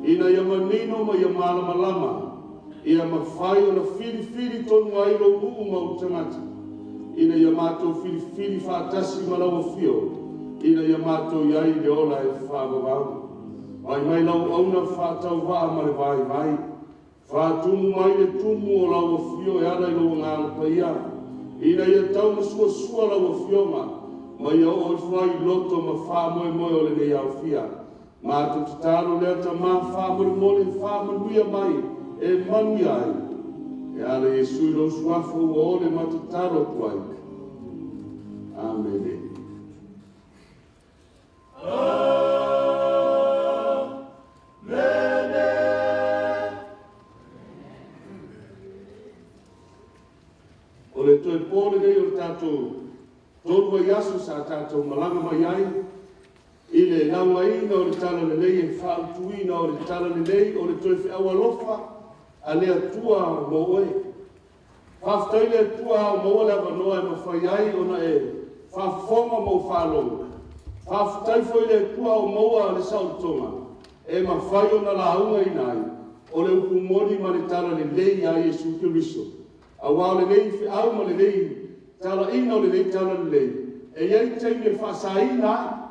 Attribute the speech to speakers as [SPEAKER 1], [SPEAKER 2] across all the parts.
[SPEAKER 1] Ina ia manino ma ia malama ia mawhai o na whiri tonu ai lo uu mau tangata. Ina ia mātou whiri whātasi malawa whio. Ina ia mātou iai le ola e whāwawau. Mai mai lau auna whātau waa mare vai. Whātumu mai le tumu o lawa whio e ala i lo ngāla paia. Ina ia tau na sua lawa whio ma. Mai au o whai loto ma whāmoe o le nei au whia. Mātou tataro lea ta mā whāmanuia mai e manu ai. E ala Jesu i lo suafo o le matataro tuai. Amen. O le toi pōle nei o le tātou tōrua i aso sa tātou malanga mai ai. I le nauaina o le tala le nei e whautuina o le tala le nei o le toi whiaua lofa a le atua mo oe. Whaftai le atua mo oe le avanoa e mawhai ai o na e whafonga mo whalonga. Whaftai foi le atua o moa le sautonga e mawhai o na launga i nai o le upumoni ma le tala le nei a Jesu Kiriso. A wā le nei whiau ma le nei tala ina o le nei tala le nei. E iei teime whasaina ai.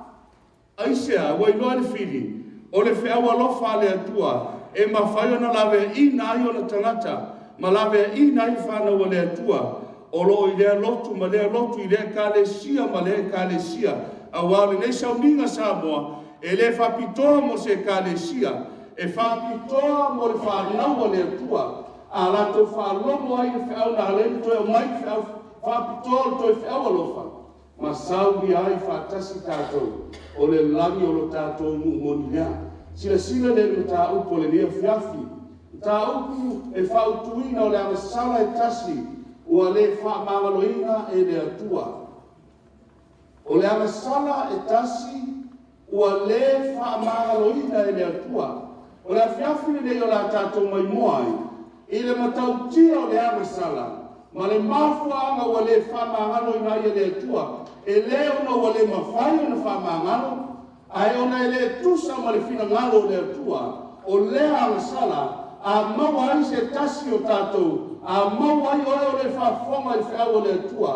[SPEAKER 1] Aisea, wai noa le whiri, o le whiaua lofa le atua, e mawhai ona lawe ina ai o na tangata, ma lawe ina ai whanau o le atua, o lo i lea lotu, ma lea lotu i lea kālesia, ma lea kālesia, a wale nei sauninga Samoa, e le whapitoa mo se kālesia, e whapitoa mo le whanau o le atua, a lato whalomo ai le whiau na le toi o mai whapitoa le toi whiaua lofa, ma sauri ai whatasi tātou, o le langi o lo tātou moni lea. Sila le le tā upo le lea fiafi. Tā upu e whautuina o le amasala e tasi, ua le whaamangaloina e le atua. O le amasala e tasi, ua le whaamangaloina e le atua. O le fiafi le o la tātou mai moai, i le matautia o le amasala, ma le mafuanga ua le whaamangaloina e le atua. E leo na wale mawhai o na whamangalo, ai ona e le tusa ma le whina ngalo o le atua, o lea ala sala, a maua ai se tasi o tātou, a maua ai oe o le whafonga i whiau o le atua,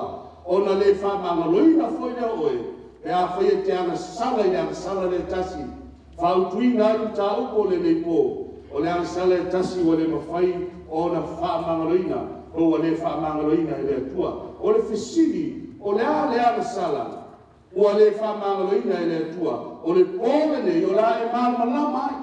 [SPEAKER 1] ona le whamangaloina foi lea oe, e a whaia te ana sala i ana sala le tasi, whautuina ai ta upo le nei pō, o le ana sala le tasi o le mawhai o na whamangaloina, o le whamangaloina i le atua, o le whisiri, o le ala sala, ua le whamangaloina e le atua, o le pōle nei, o la e malama ai.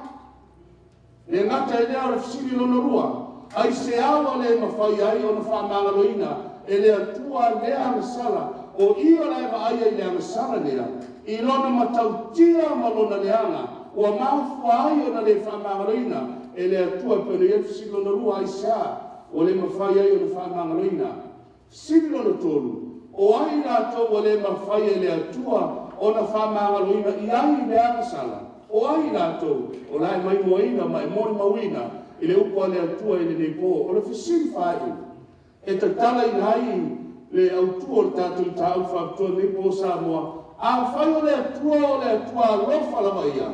[SPEAKER 1] Le ngata e lea o le fisiri lono rua, ai se awa le mawhai ai o na whamangaloina, e le atua le ala sala, o ia la e waaia i le ala sala lea, i lona matautia ma lona leanga, ua mawhua ai o na le whamangaloina, e le atua pene e fisiri lono rua ai sea, o le mawhai ai o na whamangaloina. silo no tolu. O ai rātou o le mawhai e le atua o na whamangaloina i ai le angasala. O ai rātou o lai mai moina mai mori mawina i le upo le atua i le nepo. O le fisiri whai e ta tala i nai le autua o le tātou i tāu whaktua nepo sa moa. A whai o le atua lofa lava ia.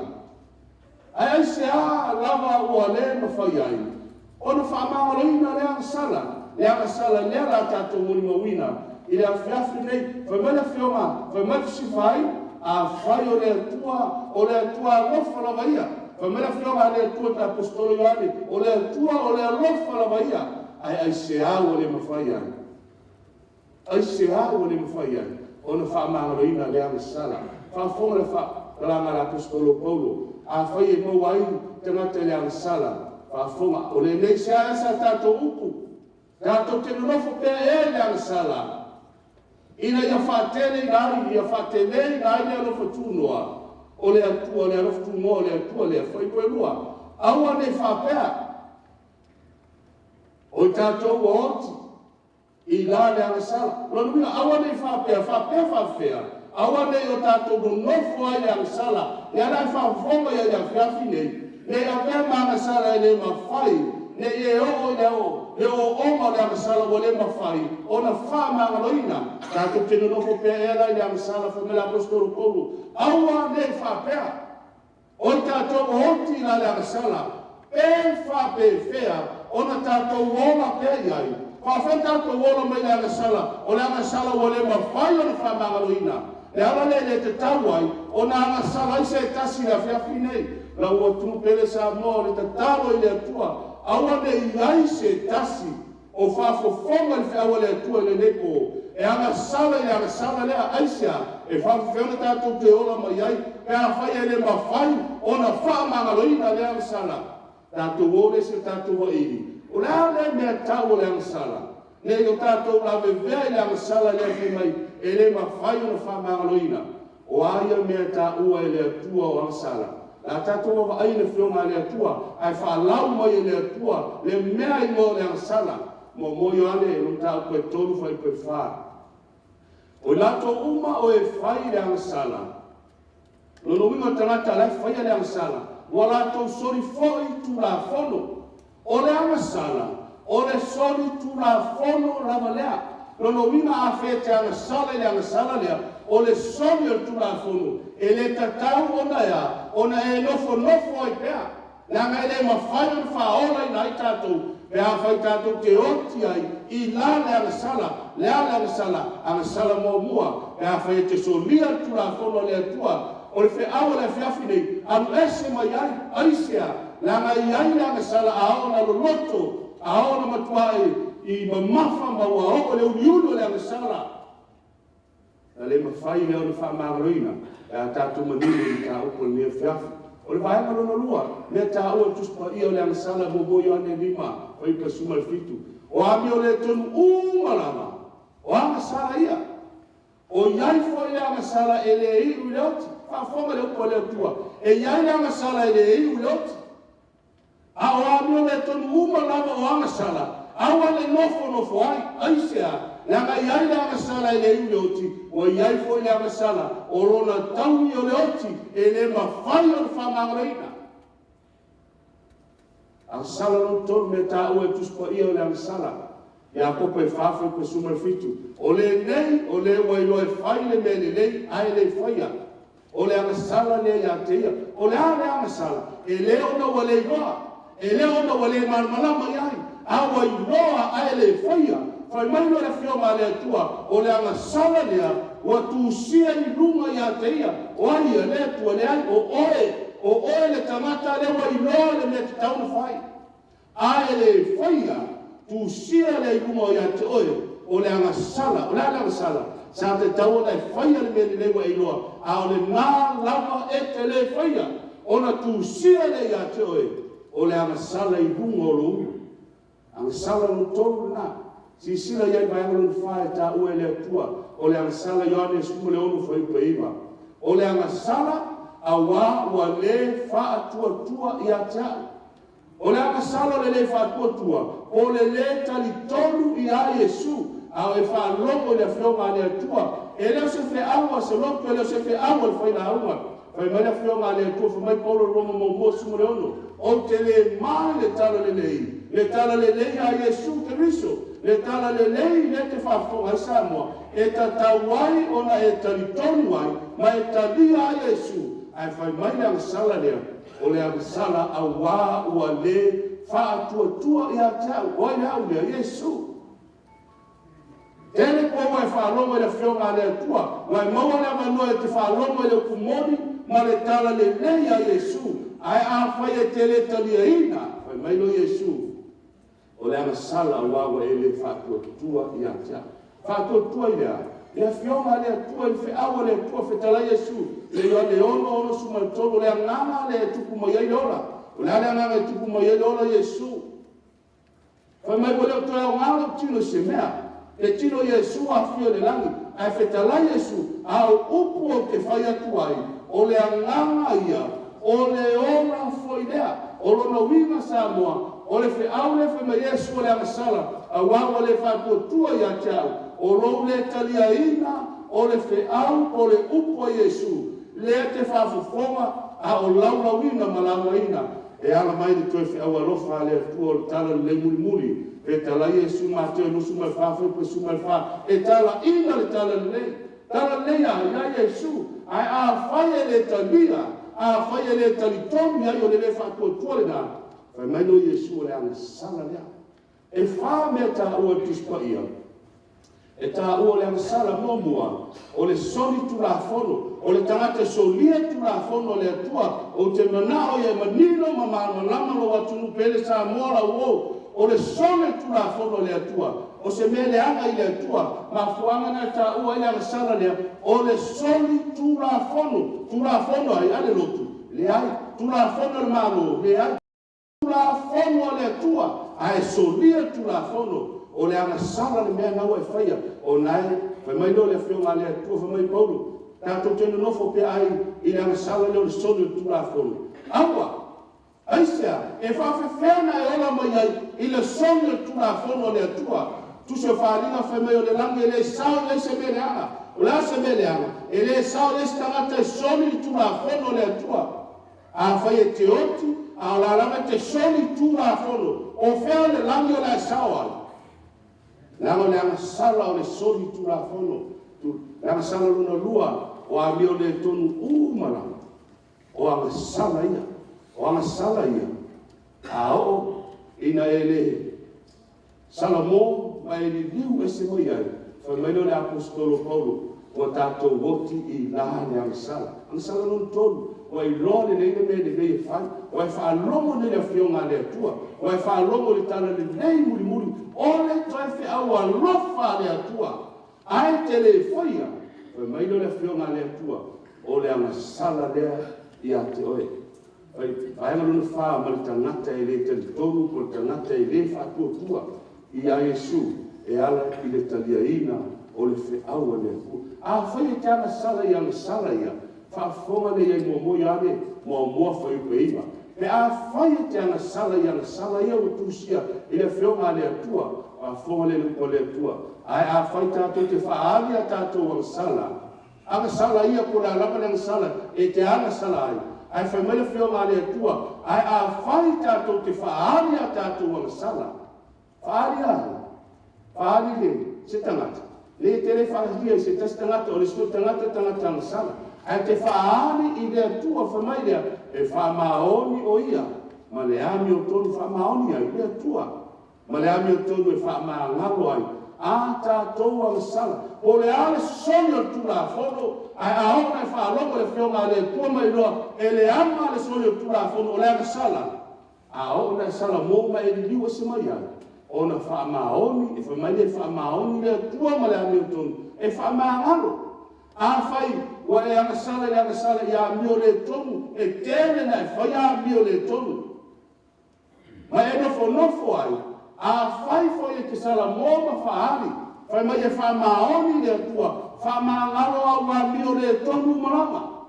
[SPEAKER 1] Ai se a lava ua le mawhai ai. O na whamangaloina le angasala. Le angasala le la tātou mori mawina. I le awhiawhi nei, whai mana whionga, whai mana whiwhai, a whai o le atua alofa lava ia. Whai mana whionga le atua ta apostolo Ioane, o le alofa lava ia. Ai se au o le mawhai ai. Ai se au o le mawhai ai. O na whaamangaloina le angasala. Whaafonga le whaalanga le apostolo Paulo. A whai e mau ai te ngata le angasala. Whaafonga, o le nei se a esa tātou upu. Tātou te nofo pēr e le angasala. Ina ia whaatene ngai, ia whaatene ngai le alofa tūnoa. O le atua, le alofa tūnoa, o le atua, le awhai koe lua. Aua ne whapea. O tātou o oti. I la le angasala. Lona minga, aua ne whapea, whapea. Aua ne o tātou no nofo ai le angasala. Le anai whawhonga ia whiawhi nei. Ne a vea ma angasala e le mawhai. Ne e o leo, e o oma le angasala o le mawhai, o na whamangaloina, tātou tino nofo pēr e lai le angasala whamela apostolo Paulo. Aua ne whapea, o tātou hoti la le angasala, e whape whea, o na tātou ola pēr iai. Whawhen tātou ola mai le angasala, o le angasala o le mawhai o na whamangaloina. Le ala le te tauai, o na angasala i se tasi la whiawhi nei, la ua tunu pele sa moa le te talo i le atua, aua ne iai se tasi o whaafofonga le whiaua le atua le nepo. E angasala i angasala lea aisia, e whaafofeona tātou te ola mai ai, pe a whai e le mawhai o na whaamangaloina le angasala. Tātou ore se tātou wa iri. O lea le mea tau o le angasala. Ne o tātou la vevea i le angasala le whi mai, e le mawhai o na whaamangaloina. O aia mea tā ua e le atua o angasala. La tātou wa aina whionga le atua, ai whaalau mai le atua, le mea i mo le angasala. Mo moi ane, e tau koe tolu whai koe wha. O lato uma o e whai le angasala. Lono winga tangata lai whai le angasala. Wa lato sori foi tu la fono. O le angasala, o le sori tu la fono lava lea. Lono winga a whete angasala le angasala lea. O le sori o tu la fono. E le tatau ona ea, ona e nofo ai pea. Langa ele mawhai o whaola i nai tātou. E a whai tātou te oti ai, i la le angasala, angasala mo mua. E a whai te solia tu la fono le atua. O le wheaua le whiawhi nei, anu ese mai ai, aisea. Langa i ai le angasala a ona loloto, a ona matuai, i mamafa maua o le uniuno le angasala. Le mawhai leo na whaamangaloina, e a tātou manini i tā upo le whiawhi. O le vaenga lona lua, mea tā ua tuspa ia o le angasala mo Ioane 5, o i pasuma le fitu. O ami o le tonu umalama, o angasala ia. O iai fo le angasala e le iu le oti, whaafonga le upo le atua. E iai le angasala e le iu le oti. A o ami o le tonu umalama o angasala, aua le nofo ai, aisea. Langa iai le angasala e le iu le oti, o iai fo le angasala, o lona tauni o le oti, e le mawhai o le whamangaloina. Angasala no tonu me tā ua tuspa ia o le angasala, ia kopa e whawha i pasuma fitu. O le nei, o le wailoa e whai le me le nei, ai le whaia. O le angasala le ia te ia, o le a le angasala, e le ona wa le iloa, e le ona wa le marmalama iai, a wa iloa ai le whaia. Fai mai no le whionga le atua, o le angasala lea, ua tūsia i runga ia te ia, o ai a le atua le ai, o oe le tamata le wa iloa le mea te tauna whai. Ae le whaia, tūsia le i runga ia te oe, o le angasala, o le angasala, sa te tau le whaia le mea le wa iloa, a o le ngā lava e te le whaia, o na tūsia le ia te oe, o le angasala i runga o lo unu. Angasala no tolu na. Si sila iai vaenga lona whae tā ua le atua, o le angasala Ioane suma le onu whai paiva. O le angasala a wā ua le whaatua i a tāu. O le angasala le whaatua, o le tali tolu i a Iesu, a e whālongo le whionga le atua, e leo se whi aua se loto, e leo se whi aua le whaina aua, whai mai le whionga le atua, whai mai paulo roma mo mua sumure ono, o te le mai le tala le lei a Yesu Keriso, le tala le lei le te whaafonga Samoa, e ta tauai ona e talitonu ai, ma e talia a Yesu, ai whai mai le angasala lea, o le angasala a wā ua le whaatua i a tau, oi le au lea Yesu. Tele koa e whaalongo le whionga le atua, wai maua le amanua e te whaalongo le kumoni, ma le tala le lei a Yesu, ai a whai e tele talia ina, wai mai no Yesu. O le angasala a wawa e le whaatua i a tau. Whaatua i lea, le whionga le atua i whiawa le atua whetala Yesu, le ioa le ono sumaltolo, le anganga le tupu mai ai ora, o le anganga e tupu mai ai ora Yesu. Wai mai wale o toa o ngalo tino se mea, le tino Yesu a fio le langi, a whetala Yesu, a o upu o te whai atu ai, o le anganga ia, o le ora foi lea, o lona winga Samoa, o le whiau le whi mai Yesu o le angasala, a wawa le whaatua i a tau, o rou le talia ina, o le whiau, o le upu a Yesu, le te whaafufonga, a o laula winga malanga ina, e ala mai ni toi whiau alofa le atua o le tala le muli, e tala Yesu mateo nusu mai whaafu, pe su mai wha, e tala ina le tala lei, tala lei a ia Yesu, ai a whaia le talia, a whaia le talitomi ai o le le whaatua le nā, whai mai no Yesu o le angasala lea. E wha mea tā ua tuspa ia. E tā ua le angasala momua. O le soli tu la fono. O le tangata solia tu la fono le atua. O te manao ia manino ma lama lo atunu pele sa mola uo. O le soli tu la fono le atua. O se mea le anga i le atua. Ma fuanga na tā ua le angasala lea. O le soli tu la fono. Tu la fono ai ale lotu. Le ai. Tu la fono le malo. Le ai. La fono le tua ai solia tu la fono o le angasala le mea ngau e whaia o nai whai mai no le whionga le tua whai mai paulu tātou tenu nofo pe ai i le angasala le o le solia tu la fono awa aisea e whawhewhena e ola mai ai i le solia tu la fono le tua tu se wharinga whai mai o le langi e le sao le se mele anga o le ase mele anga e le sao le stangata e solia tu la fono le tua a whai e te oti a la lama te soli tu la fono o fea le langi o la sawa lama le angasala o le soli tu la fono le angasala luna lua o a mio le tonu umala o angasala ia a o ina ele Salamo mai li liu ese mo ia fa mai le apostolo Paulo o tatou voti i la le angasala non tolu o i lole nei me le vei fai o fa longo nei le fionga le tua o fa longo le tala le nei muri o le toi fe au a lofa le tua ai te le foia o mai le fionga le tua o le angasala le ia te oe ai ma fa ma le tangata e le te tonu ko tangata e le fa tua i a Yesu e ala i le taliaina o le fe au le a fai te angasala ia whaafonga le iei mua iane, mua whai upeiva. Pe a whai te angasala ia o tūsia, i le whionga le atua, whaafonga le lupa le atua. Ai a whai tātou te whaali a tātou angasala. Angasala ia ko la lama le angasala, e te angasala ai. Ai whai mai le whionga le atua, ai a whai tātou te whaali a tātou angasala. Whaali le, se tangata. Le te le whahia i se tas tangata, o le sto tangata angasala. Ai te whaari i lea tua whamai lea, e whamaoni o ia, ma le ami o tonu whamaoni ai, lea tua. Ma le ami o tonu e whamangalo ai, a tātou angasala. O le ale soni o tula fono, ai aona e whaalongo le whionga le tua mai loa, e le ama le soni o tula fono, o le angasala. Aona e sala mō mai e liwa se mai ai. Ona whamaoni, e whamai le whamaoni lea tua ma le ami o tonu, e whamangalo. A fai, wa e angasala ia mio le tonu, e tēne nei, fai a mio le tonu. Ma e nofo ai, a fai e te sala mōma whaari, fai mai e whamaoni le tua, whamangalo au a mio le tonu marama.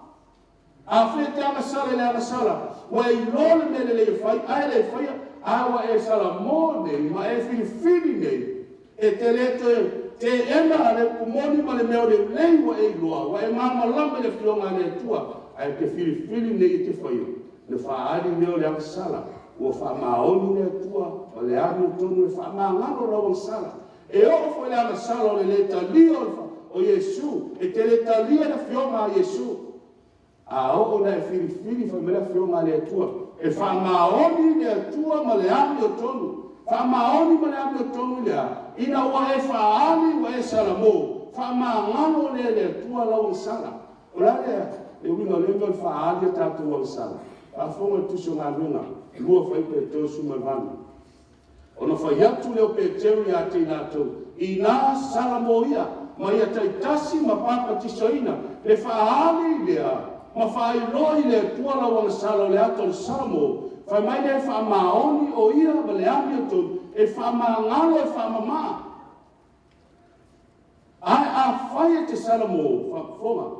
[SPEAKER 1] A fai te angasala, wa e lole mele le fai, ai le fai, a wa e sala mōne, ma e whiwhiri nei, e te leto te ena le kumoni ma le mea o le lei wa e loa, wa e mama lama le fionga le tua, ai te fili ne i te whaio. Le whaari leo le ang sala, ua wha maoni le tua, ma le ani o tonu e wha maangano rau ang sala. E o fo le ang sala o le le talia o Yesu, e te le talia le fionga a Yesu. A o na e fili fa me le fionga le tua, e wha maoni le tua ma le ani o tonu. Fa maoni ma le ani o tonu lea, ina wa e wha ani wa e sala mo, fa maangano le tua lau ang sala. O la le winga le ngol wha ani tatu ang sala. A fonga tuso ngā runga, lua whai pe teo sumalvani. Ona whai atu leo pe teo i ate nātou, i nā sala mo ia, ma ia taitasi ma papa tisoina, le whaali lea, ma whai loi le tuala wanga sala le ato le salamo, whai mai le wha maoni o ia ma le ami ato, e wha maangalo e wha mama. Ai a whai e te salamo, wha fonga,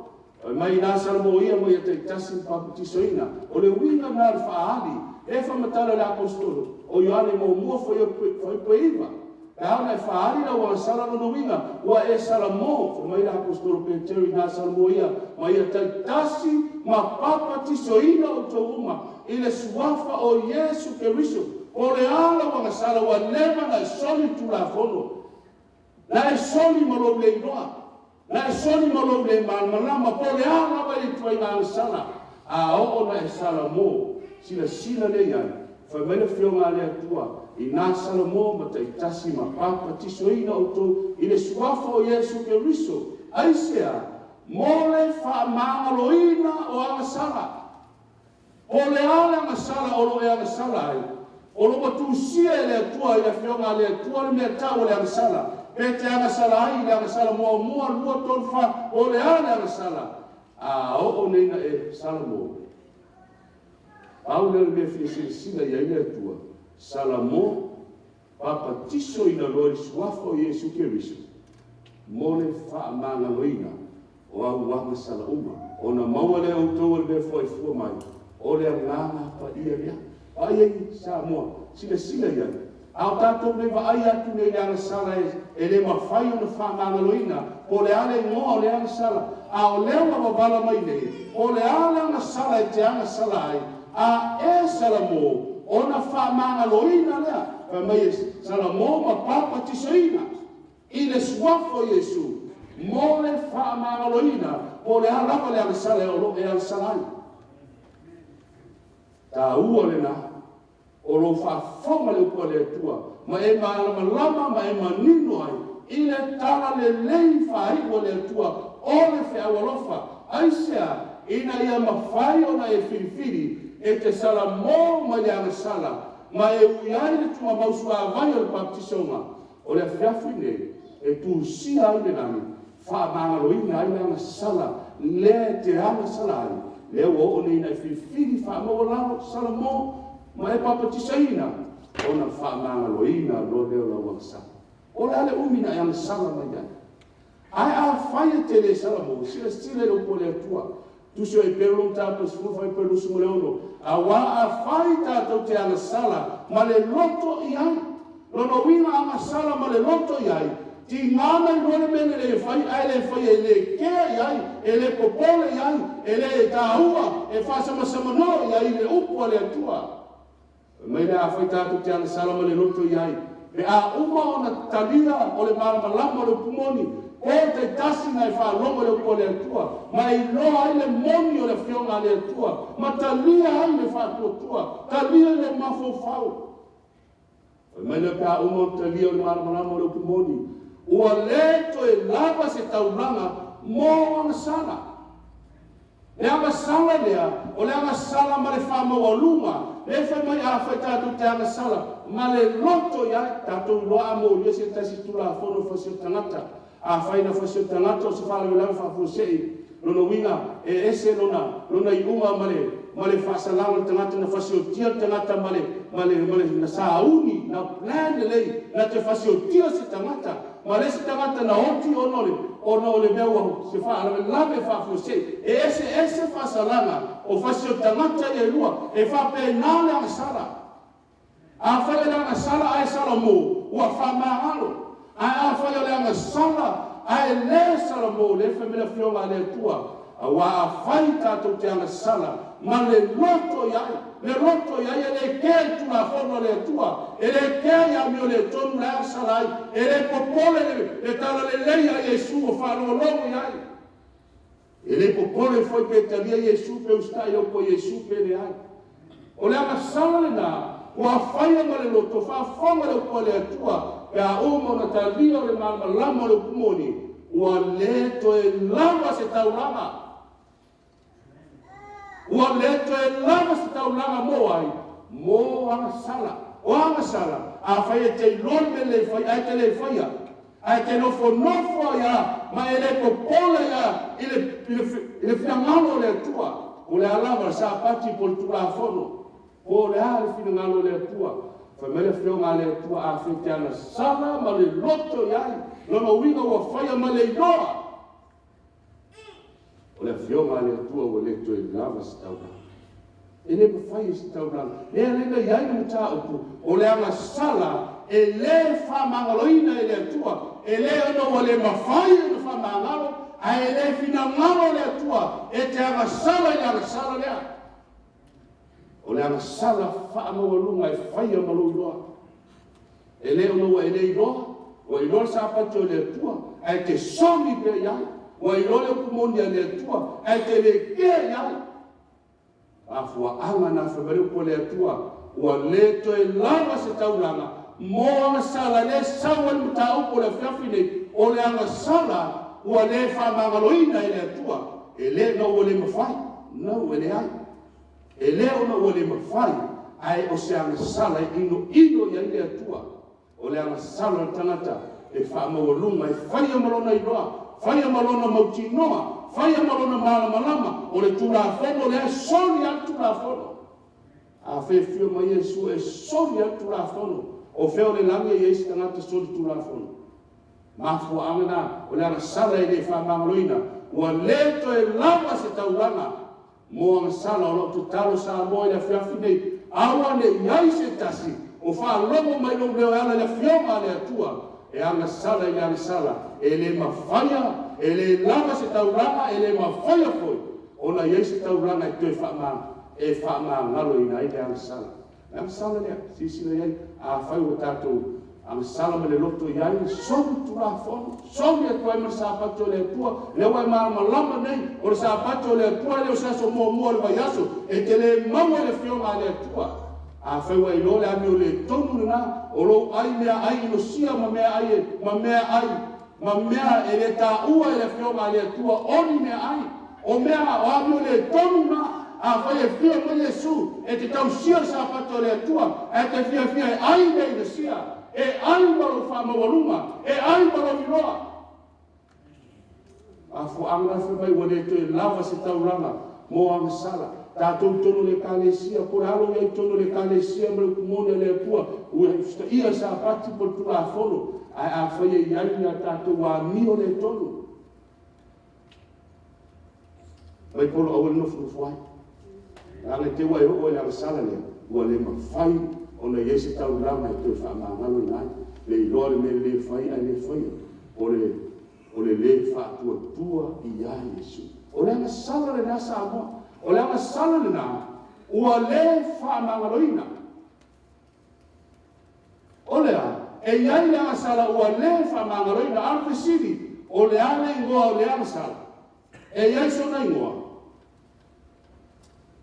[SPEAKER 1] mai nā salamo ia mo ia taitasi ma papa tisoina, o le winga nā le whaali, e wha matala le apostolo, o Ioane mo mua whai peiva. E ana e whaari na wanga sala no winga, ua e salamo, o mai le apostolo Petero i nā salamo ia, ma ia taitasi ma papa tisoina o tō uma, i le suafa o Yesu Keriso, o le ala wanga sala ua lema na e soli tu la fono, na e soli malo le inoa, na e soli malo le malama, po le ala wa i tua i nā sala, a o na e salamo, sila le iai, whai mele whionga le atua, i nā salamo ma taitasi ma papa tisoina o tō, i le suafa o Yesu Keriso, aisea, mo le whaamangaloina o anga sala, o le ale anga sala o lo e anga sala ai, o lo matusia e le atua i le whionga le atua le mea tau le anga sala, pe te anga sala ai, le anga sala mua lua tōn wha, o le ale anga sala, a o neina e salamo. Au le mea whiasila i aile atua, salamo, papa tiso ina lori suafa o Yesu Keriso, mo le whaamangaloina o au wanga sala uma, o na maua le au tau le fwai fua mai, o le nganga pa ia rea, ai ei sa moa, sila ia, au tātou le wa ai atu le anga sala e le mawhai o na whaamangaloina, o le ale ngoa o le anga sala, a o leo ma wala mai le, o le ale anga sala e te anga sala ai, a e salamo, ona whaamangaloina lea, pa mai salamo ma papa tisoina, i le suafo Yesu, mo le whaamangaloina, o le alawa le alisala o lo e alisalai. Ta ua le na, o lo whaafonga le upua le atua, ma e lama ma e manino ai, i le tala le lei whaiwa le atua, o le whiawalofa, aisea, ina ia mawhai ona e whiriwhiri, e te sala mō ma le ana sala, ma e uiai le tua mausua avai o le baptisonga, o le awhiawhi nei, e tu sia ai le nani, whaamangaloina ai le ana sala, le te ana sala ai, le o nei nei whiwhiri whaamawa lao sala mō, ma e papatisaina, o na whaamangaloina lo leo lau sala. O le ale umina e ana sala mai ai. Ai a whaia te le sala mō, sila le upo le atua, tusi ai pelo tātou sifu fai pelo sumaleono. A wā a whai tātou te ana sala, ma le loto i ai. Lono wina ana sala ma le loto i ai. Ti ngana i rone mene le whai, ai le whai e le kea i ai, e le popole i ai, e le tāua, e whasama samano i ai le upua le atua. Mai le a whai tātou te ana sala ma le loto i ai. Me a uma o na talia o le malamalama o le pumoni, o te tasi na e whaalonga le upo le atua, ma i loa ai le moni o le whionga le atua, ma talia ai le whaatua, talia le mafofau. Mai le pēa uma o talia o le malamalama o le pumoni, ua leto e lava se taulanga mo ana sala. Le anga sala lea, o le anga sala ma le whaamawalunga, le whai mai a whai tātou te anga sala, ma le loto ia tātou loa mo lia se tasi tula a whono whasio tangata, a whai na whasio tangata o se whalawe lau whafosei, lona winga e ese lona i unga ma le whasalanga tangata na whasio tia tangata ma le na sauni, na plan lei, na te whasio tia se tangata, ma le se tangata na oti ono le meua se whalawe lave whafosei, e ese whasalanga o whasio tangata e lua, e whape nale ang sala. A whai le anga sala ai sala mo, ua whamahalo. A whai le anga sala ai le sala mo le famila fionga le tua wa fai tatou te anga sala ma le loto iai le ke tu la fono le tua e le ke ya mio le tonu la sala e le popole le tala le leia Yesu o fa lo iai e le popole foi pe talia Yesu pe ustai o ko Yesu pe le ai o le anga sala le na wa fai ma le loto fa fonga le ko le tua ya umo na talia le mama lama le kumoni wa le to e lava se taulanga ua leto e lava se taulanga mo ai mo anga sala a fai e te lon me le fai ai te le faia ai te nofo ia ma e le popola ia ile finangalo le tua o le alava sa pati por tu la fono o le ale finangalo le tua fa me le fionga le tua a fai te ana sala ma le loto iai lona winga ua faia ma le inoa o le fionga le tua o le to e lava se taulanga e le mawhai se taulanga e lenga iai na muta upu o le anga sala e le whamangaloina e le tua e le ono o le mawhai e le whamangalo a e le finangalo le tua e te anga sala e le anga sala lea o le anga sala whaamawalunga e whai amalu iloa e le ono e le iloa o iloa sa pati o le tua a e te somi pe iai wa ilole kumoni ya le tua ai te le ke ya afua anga na febere ko le tua wa le to e lava se taulanga mo anga sala le sawa mutau ko le fiafine o le anga sala wa le fa mangaloina le tua e le no o le mafai no e le ai e le o le mafai ai o se anga sala ino ya le tua o le anga sala tangata e fa mo lunga e fa ya malona iloa fai malona mautinoa, fai malona malama, o le tulafono le soli al tulafono. A fe fio mai Yesu e soli al tulafono. O feo le lange Yesu tangata soli tulafono. Mafu amena, o le ana sala e le fa mangaloina, ua leto e lava se taulanga. Mo ang sala o lo tutalo sa mo e le fiafine, awa le iai se tasi, o fa lomo mai lo leo ala le fioma le atua. E anga sala e anga sala e le mawhaia e le lava se tauranga e le mawhaia foi ona iei se tauranga e toe whaama ngalo ina i le anga sala lea sisina iei a whai o tātou anga sala ma le loto iai somi tura fono somi e tuai ma sa pato le tua le wai marama lama nei o le sa pato le tua le o saso mua le vaiaso e te le maua le fionga le tua a whaiwa i lole ami o le tonu na o lo ai mea ai no sia ma mea ai e le ta ua e le fionga le tua oni mea ai o mea o ami o le tonu na a whai e fio ma Yesu e te tau sia sa pato le tua e te fia e ai mea i sia e ai maro whamawaluma e ai maro iloa a fu anga whamai wane to e lava se tauranga mo anga sala tātou tono le kālesia, por alo iai tono le kālesia ma le kumone le pua, ua ia sa pati por tu la fono, a whaia iai na tātou wa mio le tono. Mai polo awal no fuai. Anga te wai o le sala le, ua le mawhai, ona iese tau lama e toi whaamangalo nai, le iloa le me le whai ai le whaia, o le whaatua tua i iai Yesu. O le anga sala le nasa amoa, o le anga sala le nā, ua le whaamangaloina. O lea, e iai le anga sala ua le whaamangaloina, alpe siri, o le ale ingoa o le anga sala. E iai sona ingoa.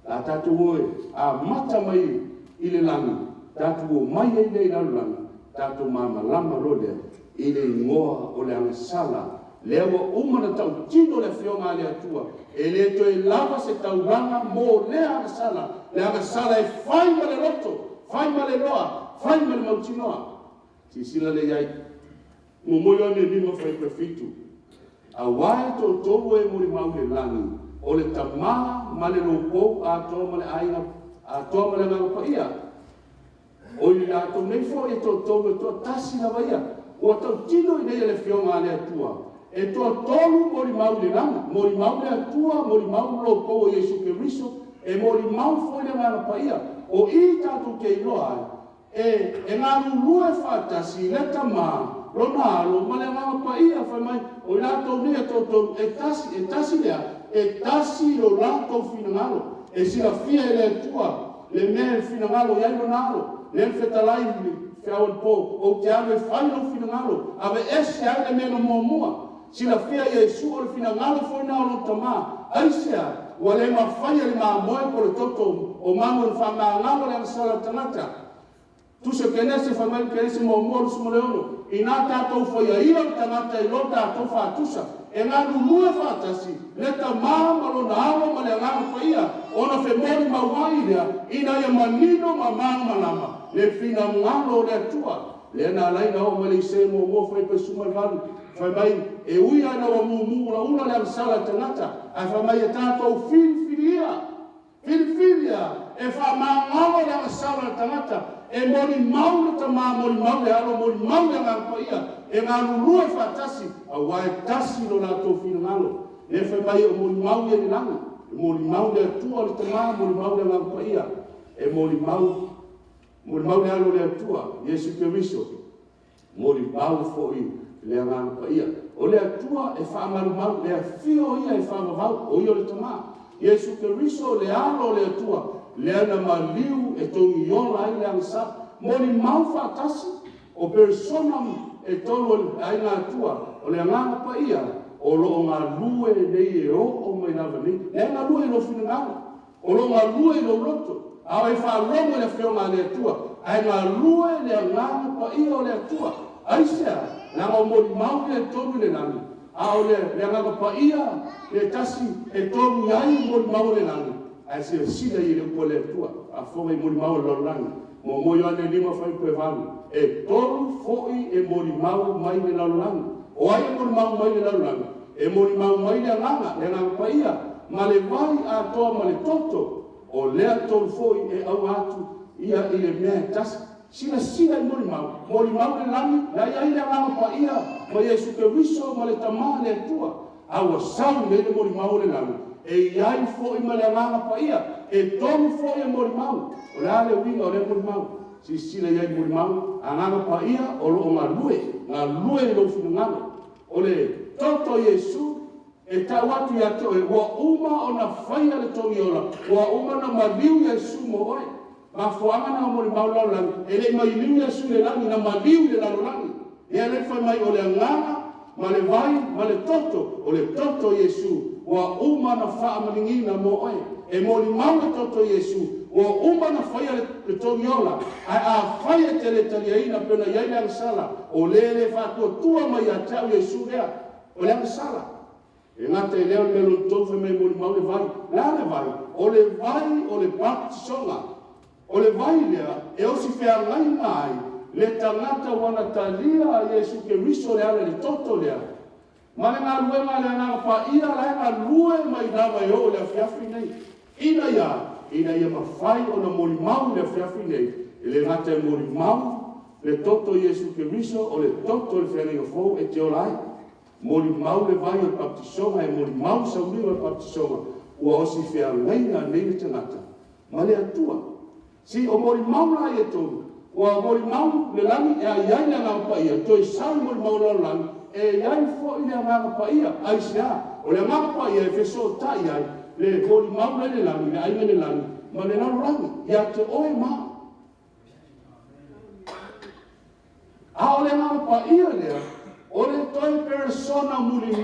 [SPEAKER 1] La tatu oe, a mata mai i le langi, tatu o mai e le ilalu langi, tatu mama lama lolea, i le ingoa o le anga sala, lea wa umana tau tino le fionga le atua, e le to e lava se tau ranga mo le anga sala e fai ma le roto, fai ma le loa, fai ma le mautinoa. Si sila le iai, mumoyo ane lima fai prefitu, a wae to tobo e muri mau le langi, o le tama ma le loko a toa ma le aina, a toa ma le nganga pa ia. O i la to neifo e to tobo e to tasi na vaia, o tau tino i nei le fionga le atua, e toa tolu mori mau le langa, mori mau le atua, mori mau lo ko o Yesu Keriso, e mori mau foi le ngana paia, o i tatu ke iloa, e ngā lulue whatasi le tama, lona alo ma le ngā pa ia whai mai o i lātou nia tōtou e tasi lea e tasi lo lātou whinangalo e sila fia e le tua le mea whinangalo iai lona alo le whetalai whiawan pō o te alo e whaino whinangalo awe ese ai le mea no mua sila fia Iesu o le whinangalo whaina o lo tamā aisea ua le mawhaia le mā moe po le toto o manu le whamangalo le angasala tangata tusa kenese whamai kenese mo moro sumoleono i nā tātou whaia ila o tangata i lo tātou whātusa e ngā nunue whātasi le ta māmalo na awa ma le ngā whaia ona whe mori mawai lea ina ia manino ma māmalama le whina ngalo le atua le na laina o mele i se mo whai pe sumai valu whamai e ui ana wa mumu la una le angasala tangata a whamai e tātou whiriwhiria e whamangalo le angasala tangata e mori mau le tamā mori mau le alo mori mau le ngāpaia e ngā lulua whātasi a wae tasi lo nātou whinangalo le whamai o mori mau le langa e mori mau le atua le tamā mori mau le ngāpaia e mori mau le alo le atua Iesu Keriso mori mau fo'i le ngāpaia o le atua e whaamaru mau le awhio ia e whaamavau o ia le tamā Iesu Keriso le alo le atua le ana maliu e tongi yola ai le angsa mori mau whātasi o persona e tolu ai ngā tua o le ngāna pa ia o lo ngā lue nei e o mai nawa nei le ngā lue no whinangalo o lo ngā lue no roto a e whārongo le whio ngā le tua ai ngā lue le ngāna pa ia o le tua aisea la ngā mori mau le tolu le nani a o le ngāna pa ia le tasi e tolu ai mori mau le nani ai se sida i le pole tua a fonga i mori mau lo langa mo mo yo ane lima fai pe valu e tolu foi e mori mau mai le lo langa o ai mori mau mai le lo langa e mori mau mai le langa le nga paia ma le vai a toa ma le toto o le tolu foi e au atu ia i le mea tas sida i mori mau le langa la ia i le nga paia ma Iesu Keriso ma le tamā le tua awa sau le mori mau le langa e iai fo'i ma le nganga pa ia e tonu fo'i e mori mau o le ale winga o le mori mau si sila iai mori mau a nganga pa ia o lo o ngā lue lo whinangalo o le toto Iesu e tau atu ia to e ua uma o na whaia le tongi ola ua uma na maliu Iesu mo oe ma fuanga na mori mau lau langi e le mai liu Iesu le langi na maliu le lau langi e ale whai mai o le nganga ma le vai ma le toto o le toto Iesu wa uma na whaamalingina mo oe e mori mau toto Iesu wa uma na whaia le toniola a whaia te le taliaina pena iai le angsala o le whātua tua mai a tau Iesu lea o le angsala e ngata e leo le lo tofu me mori mau le vai la le vai o le baptisonga o le vai lea e osi whea ngai mai le tangata wana talia Iesu Keriso lea le toto lea ma le ngā lue ma le ngā pa ia la ngā lue mai nawa e o le awhiawhi nei. Ina ia mawhai o na mori mau le awhiawhi nei. E le ngata e mori mau le toto Iesu Keriso o le toto le whenenga fōu e te olai. Mori mau le vai o baptisonga e mori mau sauriwa o baptisonga. Ua osi whea ngaina nei le tangata. Ma le atua. Si o mori mau la e tonu. Ua mori mau le langi e a iai le ngā pa ia. Toi sau mori mau la langi. E iai fo i le nganga pa ia, ai sea, o le nganga pa ia e wheso tai ai, le mori mau le langi, le aime le langi, ma le nalo langi, ia te oe maa. A o le nganga pa ia lea, o le toi persona muri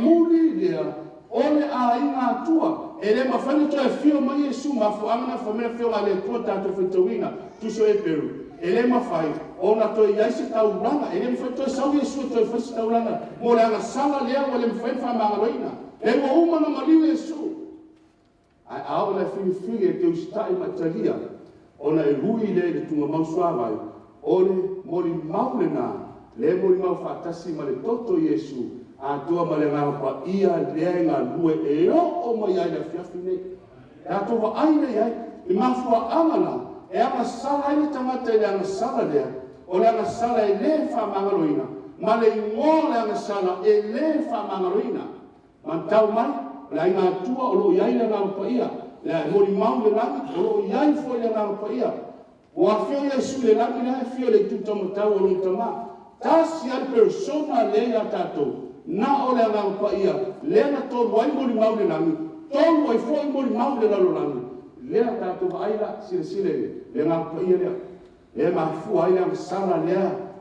[SPEAKER 1] lea, o le a inga atua, e le mawhani toi fio mai Iesu, ma fu amana whamena fio a le tua tātou whetawina, tuso e peru. E le mawhai, o na toi iai se tau ranga, e le mawhai toi sau Iesu e toi whasi tau ranga, mo le anga sala lea o le mawhai whamangaloina, e ua uma na maliu Iesu. Ai ao le whiwhi e te ustai matalia, o na e hui le tunga mausuawai, o le mori mau le nā, le mori mau whātasi ma le toto Iesu, a tua ma le ngāpa ia lea ngā lue e o mai ai le whiawhi nei. E a towa aina iai, i mafua amana, e anga sala i tangata i le anga sala lea, o le anga sala e le whamangaloina, ma le ngō le anga sala e le whamangaloina. Man tau mai, le ainga atua o lo iai le ngāpa ia, le mori mau le langi, o lo iai fo le ngāpa ia. O a fio Iesu le langi le fio le tutamotau o lo tamā. tasi al persona le atato na ole anga pa ia le na to wai mo ni mau le nami to wai fo mo ni mau le lo nami le atato aila sile le nga pa ia le ma fu aila sala le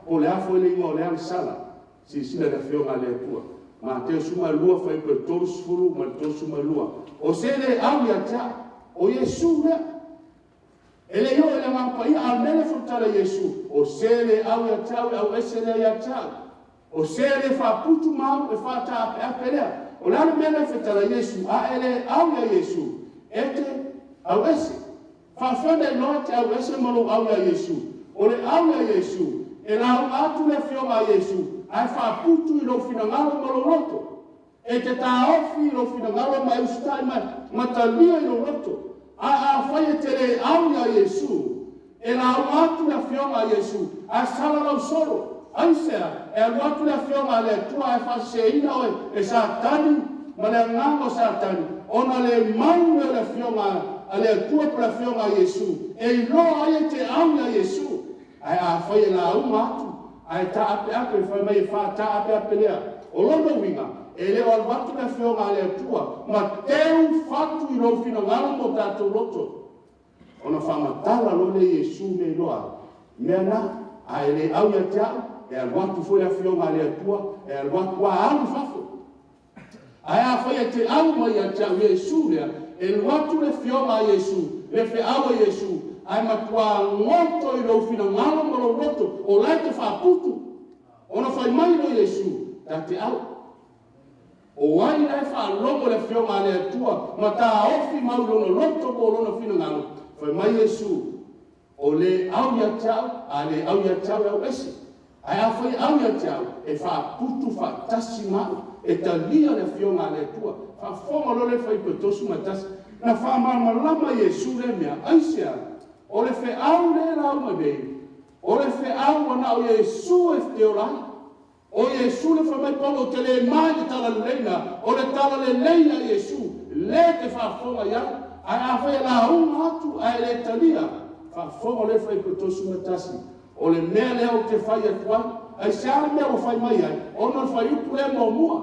[SPEAKER 1] o le afo le mo le sala sile le fio ma le tua ma te suma lua fai per todos furu ma to suma lua o se le au ya ta o Yesu le ele yo ele ma pa ia al mele futala Yesu o se le au ya ta au ese le ya ta o se le fa putu mau e fa ta a pelea o la mele futala Yesu a ele au ya Yesu ete au ese fa fende no te au ese mo au ya Yesu o le au ya Yesu e la atu le fio ma Yesu ai fa putu i lo fina ngalo mo lo roto e te ta ofi i lo fina ngalo ma ustai ma talia i lo roto a fai te le au ya Yesu e la atu le fio ma Yesu a sala lo solo ai sea e atu le fio ma le tua e fa se ina oe e sa tani ma le ngango sa tani ona le mau le fio ma ale tua pra fio ma Yesu e lo ai te au ya Yesu ai a fai la atu ai ta ape fai mai fa ta ape lea o lono winga e leo al watu na feo ngā lea tua ma teu fatu i lo fina ngalo mo tato roto ona whamatala lo le Yesu me loa mea na ai le au ya tea e al watu fo ya feo ngā lea tua e al watu a alu fafo ai a fai te au mai ya tea Yesu lea e le watu le feo ngā Yesu le fe awa Yesu ai matua ngoto i lo fina ngalo mo lo roto o lai te whaputu ona fai mai lo Yesu ta te au o wai lai whalomo le fio ngā lea tua ma ta ofi mau lono roto ko lono fina ngalo fai mai Yesu o le au ya tau a le au ya tau au ese ai a fai au ya tau e whaputu whatasi mau e ta lia le fio ngā lea tua whafonga lo le fai petosu matasi na whamalama Yesu le mea aisea o le fe au le lau mai bei o le fe au ana o Yesu e te orai o Yesu le fa mai polo te le mai te tala leina o le tala le leina Yesu le te whafonga ia ai a whai la unga atu ai le talia whafonga le whai kotosu matasi o le mea leo te whai atuan ai seare mea o whai mai ai o na whai upu le mo mua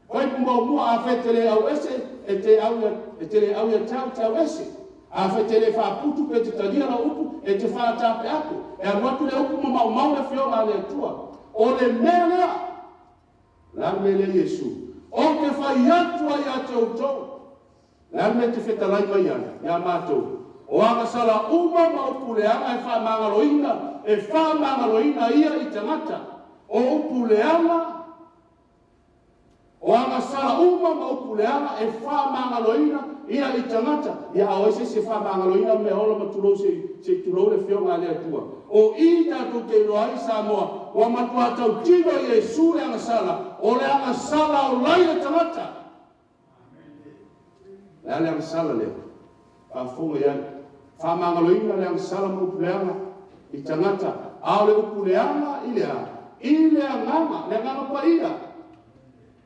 [SPEAKER 1] whai pu mo mua a whai te le au ese e te le au ia tau te au ese a fai te le whaputu pe te talia na upu e te whaatape aku e a watu le upu ma mau le fio ngā le tua o le mea lea la me le Yesu o te whai atua i a te utou la me te whetalai mai ana ia mātou o anga sala uma ma upu le anga e wha mangaloina ia i tangata o upu le anga o anga sala uma ma upu le anga e wha mangaloina ia i tangata ia o ese se wha mangaloina me hola ma tulou se tulou le fio ngā lea tua o i tātou te loai Samoa wa matua tau tino Yesu le anga sala o le anga sala o lai le tangata le anga sala le whafonga ia wha mangaloina le anga sala ma upu le anga i tangata a le upu le anga i le ngama pa ia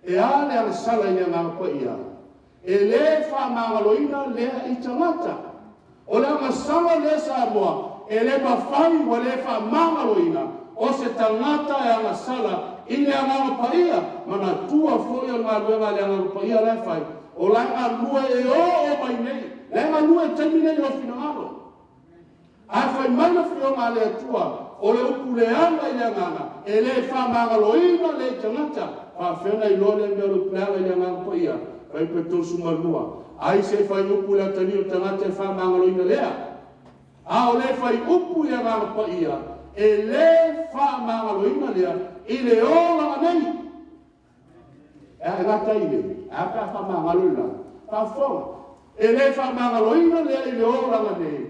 [SPEAKER 1] e a le anga sala i le ngama pa ia e le whamangaloina lea i tangata. O le anga sala le Samoa, e le mawhai wa le whamangaloina, o se tangata e anga sala, i le anga paia, mana tua foi o ngā luenga le anga paia le whai, o la ngā lua e o mai nei, le ngā lua e taimi nei o finangaro. A whai mai na whio ngā le tua, o le upu le anga i le anga, e le whamangaloina le tangata, whawhena i lo le mea upu le anga i le anga paia, ai pe tosu malua ai se fai upu la tani o tangata e wha mangaloina lea a o le fai upu ia ngā pa ia e le wha mangaloina lea i le ola nei e ngata i le a ka wha mangaloina ka whonga e le wha mangaloina lea i le ola nei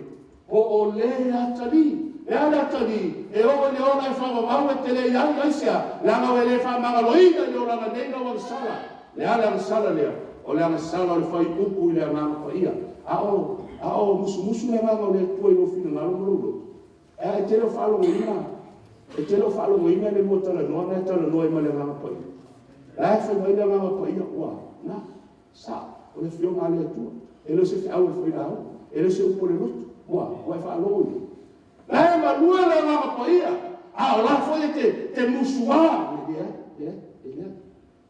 [SPEAKER 1] o le atani e ala tani e o le ola e wha mamau e te le iai aisia langa e le wha mangaloina i le ola nei na wang sala le ala sala lea o le anga sala o le whai upu i le anga pa ia. A o musu le anga o le tua i lo fina ngalo molo. E te lo whalo ngoina. E te lo whalo ngoina le mua tala noa, ne tala noa i ma le anga pa ia. La e whai mai le anga pa ia ua. Na, sa, o le whio ngā le tua. E lo se whiau e whai nao. E lo se upu le rotu. Ua e whalo ngoi. La e ma lua le anga pa ia. A o la foi te musua.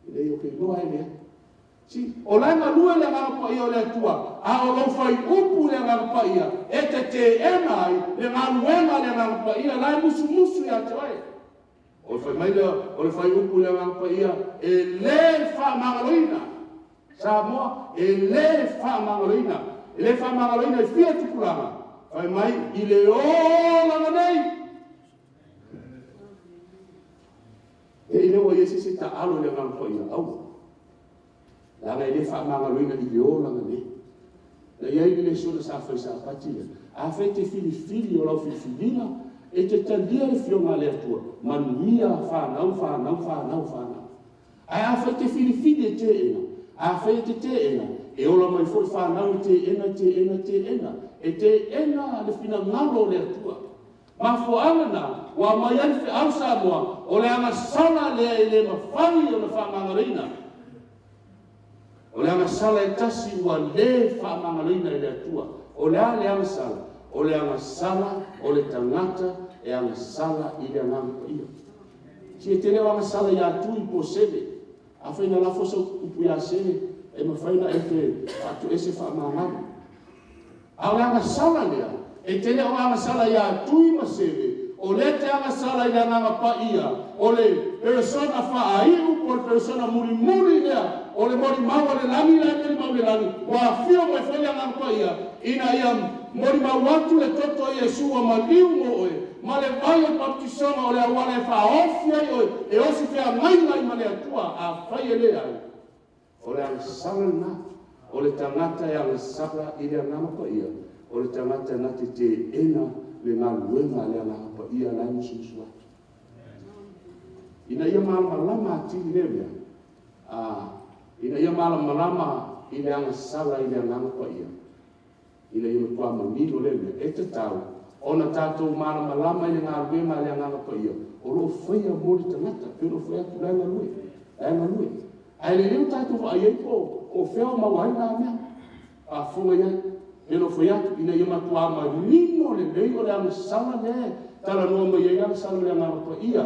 [SPEAKER 1] Ele o ke loa ele. Si, o la nga lua le nga pa ia le tua. A o lo fai upu le nga pa ia. E te ema le nga luema le nga pa ia. La musu ya te ai. O le fai mai le, o le fai upu le nga pa ia. E le fa mangaloina. Sa moa, e le fa mangaloina. E le fa mangaloina e fia tukulanga. Fai mai, i le o langa nei. E ine wa yesi se ta alo le nga pa ia. Au. Langa ele fa mangaloina i le o langa nei. Na iai le sura sa fai sa patila. A fai te fili o lau filifilina e te tandia le fionga le atua. Manuia whanau. Ai a fai te fili e te ena. A fai te ena. E ola mai foi whanau te ena. E te ena le fina ngalo le atua. Ma fo angana, wa mai ai fe au sa moa, o le anga sala le mawhani o le whamangaloina. O le anga sala e tasi ua le whamangaloina i le atua. O le anga sala. O le anga sala, o le tangata, e anga sala i le anga ia. Si e te leo anga sala i atu i po sebe. A whaina la fosa upu ia sebe, e mawhaina e te atu ese whamangalo. A o le anga sala lea, e te leo anga sala i atu i ma sebe. O le te anga sala i le anga pa ia. O le persona whaaiu, o le persona muri lea. O le mori maua le langi, wa fio mai whai anga pa ia. Ina ia mori mau atu le toto i Yesua ma liu mo oe. Ma le vai o baptisoma o le awale whaofia i oe. E osi whea mai ma le atua a whai e le ai. O le anga sala na. O le tangata e anga sala i le anga pa ia. O le tangata na te ena le ngā luenga le anga pa ia lai musumusua. Ina ia malama ati le mea. Ina ia malama i le anga sala i le anga pa ia. Ina ia kua mamino le mea. E te tau. Ona tātou malama i le ngā luenga le anga pa ia. O lo whaia mori tangata. Pero whaia tu lai ngalue. Lai ngalue. Ai le leo tātou wa ai po. O whea mawai nā mea. A whunga iai. Pero foi atu ina ia matua ma nino le lei o le anga sala le tala no ma ia anga sala le anga pa ia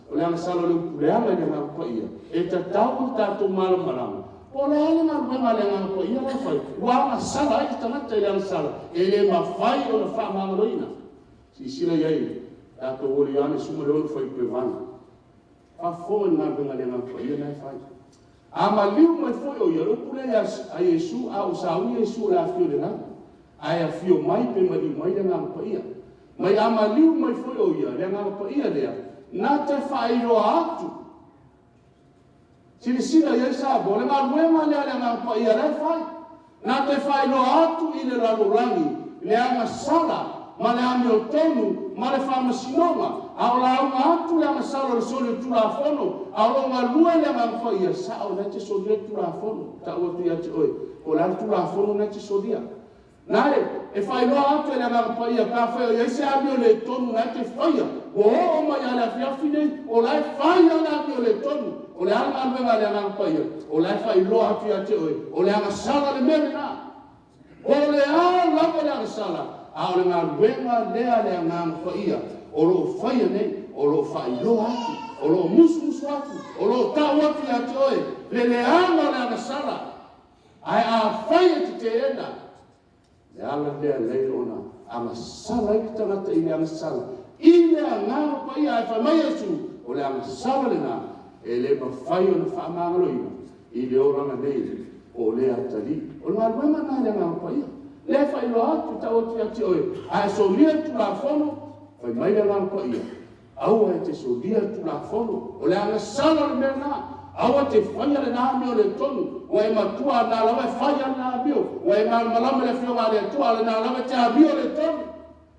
[SPEAKER 1] o le anga sala le anga le anga pa ia e ta tau to malama o le anga ma le anga pa ia la fai wa anga sala ai ta mata le anga sala e le ma fai o le fa ma roina si sila ia ta to o le anga suma le fai pe vana fa fo na venga le anga pa ia na fai ama liu mai foi o ia lo pule a Yesu a o sa Yesu la fio de na ai a fio mai pe mai le ngā pa ia. Mai ama liu mai foi o ia, le ngā pa ia lea. Nā te whairoa atu. Sila ia sa bo, le ngā ruema lea le ngā pa ia le whai. Nā te whairoa atu i le ralurangi, le anga sala, ma le ame o tonu, ma le whamasinonga. A o la unga atu le anga sala le soli tu la fono. A o ngā lua le ngā pa ia, sa o na te soli tu la fono. Ta ua tu ia te oe, o la tu la fono na te solia. Nai, e whai loa atu e le ngā pa ia, ka whai o iese ami o le tonu, nai te whaia. O mai a le whiawhine, o lai whai ana ami o le tonu. O le anga aluenga le ngā pa ia. O lai whai loa atu ia te oe. O le anga sala le mele nā. O le a lama le anga sala. A o le ngā luenga lea le ngā pa ia. O lo whaia nei, o lo whai loa atu. O lo musu atu. O lo tau atu ia te oe. Le anga le anga sala. Ai a whaia te te ena. Le ala lea lei ona, anga sala i tangata i le anga sala. I le anga pa ia, e whai mai asu, o le anga sala le ngā, e le mawhai o na whaamangaloina, i le oranga nei, o le atari. O ngā ruema nā le anga pa ia. Le whai loa atu tau atu ati oe, a e so lia tu la fono, whai mai le anga pa ia. Au e te so lia tu la fono, o le anga sala le mea nā. Awa te whaia le nā meo le tonu, wa e matua nā lawa e whaia nā meo, wa e malama le whionga le tua le nā lawa te amio le tonu.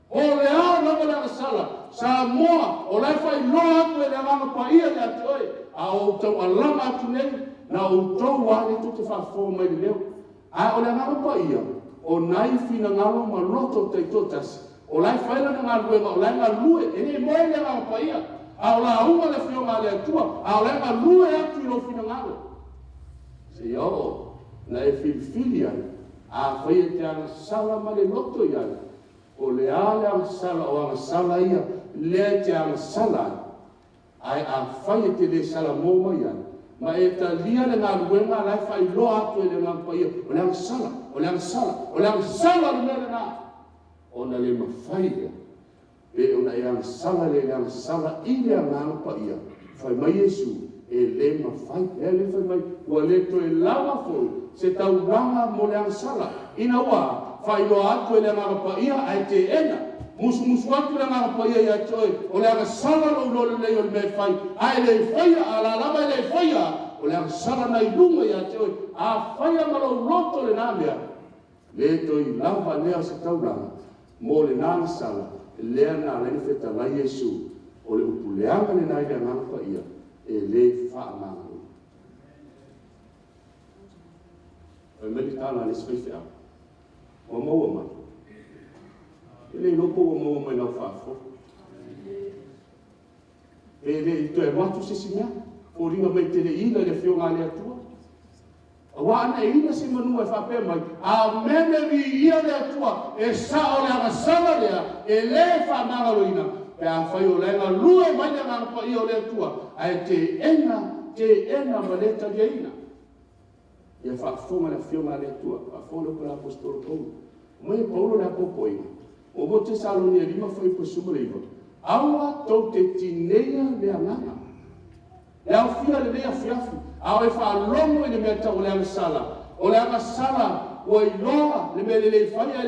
[SPEAKER 1] O le a lawa le sala, sa moa, o lai whai loa atu e le nganga pa ia le atu oe, a o tau alama atu nei, na o tau wale tu te whafo mai le leo. A o le nganga pa ia, o nai fina ngalo ma loto te totas, o lai whai la ngā luenga, o lai ngā lue, e ne moe le nganga pa ia. A o la uma le whionga le atua, a o lenga lue atu i lo fina ngalo. Se iao, na e filifili ai, a whaia te anga sala ma le loto i ai. O le ale anga sala o anga sala ia, le te ang sala ai a fai te le sala mo mai ai ma e ta lia le ngā ruenga lai fai lo atu e le ngā paia o le ang sala o le ang sala o le ang sala le mele nā ona le mawhai ia e ona e ang sala le ang sala i le ang paia fai mai Yesu e le mawhai e le fai mai ua le to e lava fo se tau ranga mo le ang sala ina ua fai lo atu e le ang paia ai te ena musu atu le ngā paia ia toe o le anga sala lo lole leo le me fai ai le faia a la lama le faia o le anga sala nai lunga ia toe a faia malo loto le nāmea le toi lava lea se tauranga mo le nāna sala lea nā le feta la Yesu o le upu leanga le nai le ngā paia e le wha ngā e meri tāna le swifea o maua mai ele loko o mo mai na fafo ele to e watu se sinya o ringa mai tele ina le fio ngale atua wa ana ina se manu e fa pe mai a mene vi ia le atua e sa o le aga sala le e le fa na loina pe a fai o le na lue mai le na pa ia le atua ai te ena maleta le ina ia fa fo ma le fio ngale atua fa fo le para apostolo Paulo mai Paulo na popoina o mo te saloni e lima foi po sumariva aua tau te tineia le anganga e au fia le lea fiafu au e wha longo i le mea tau le anga sala o le anga sala o i loa le mea le whaia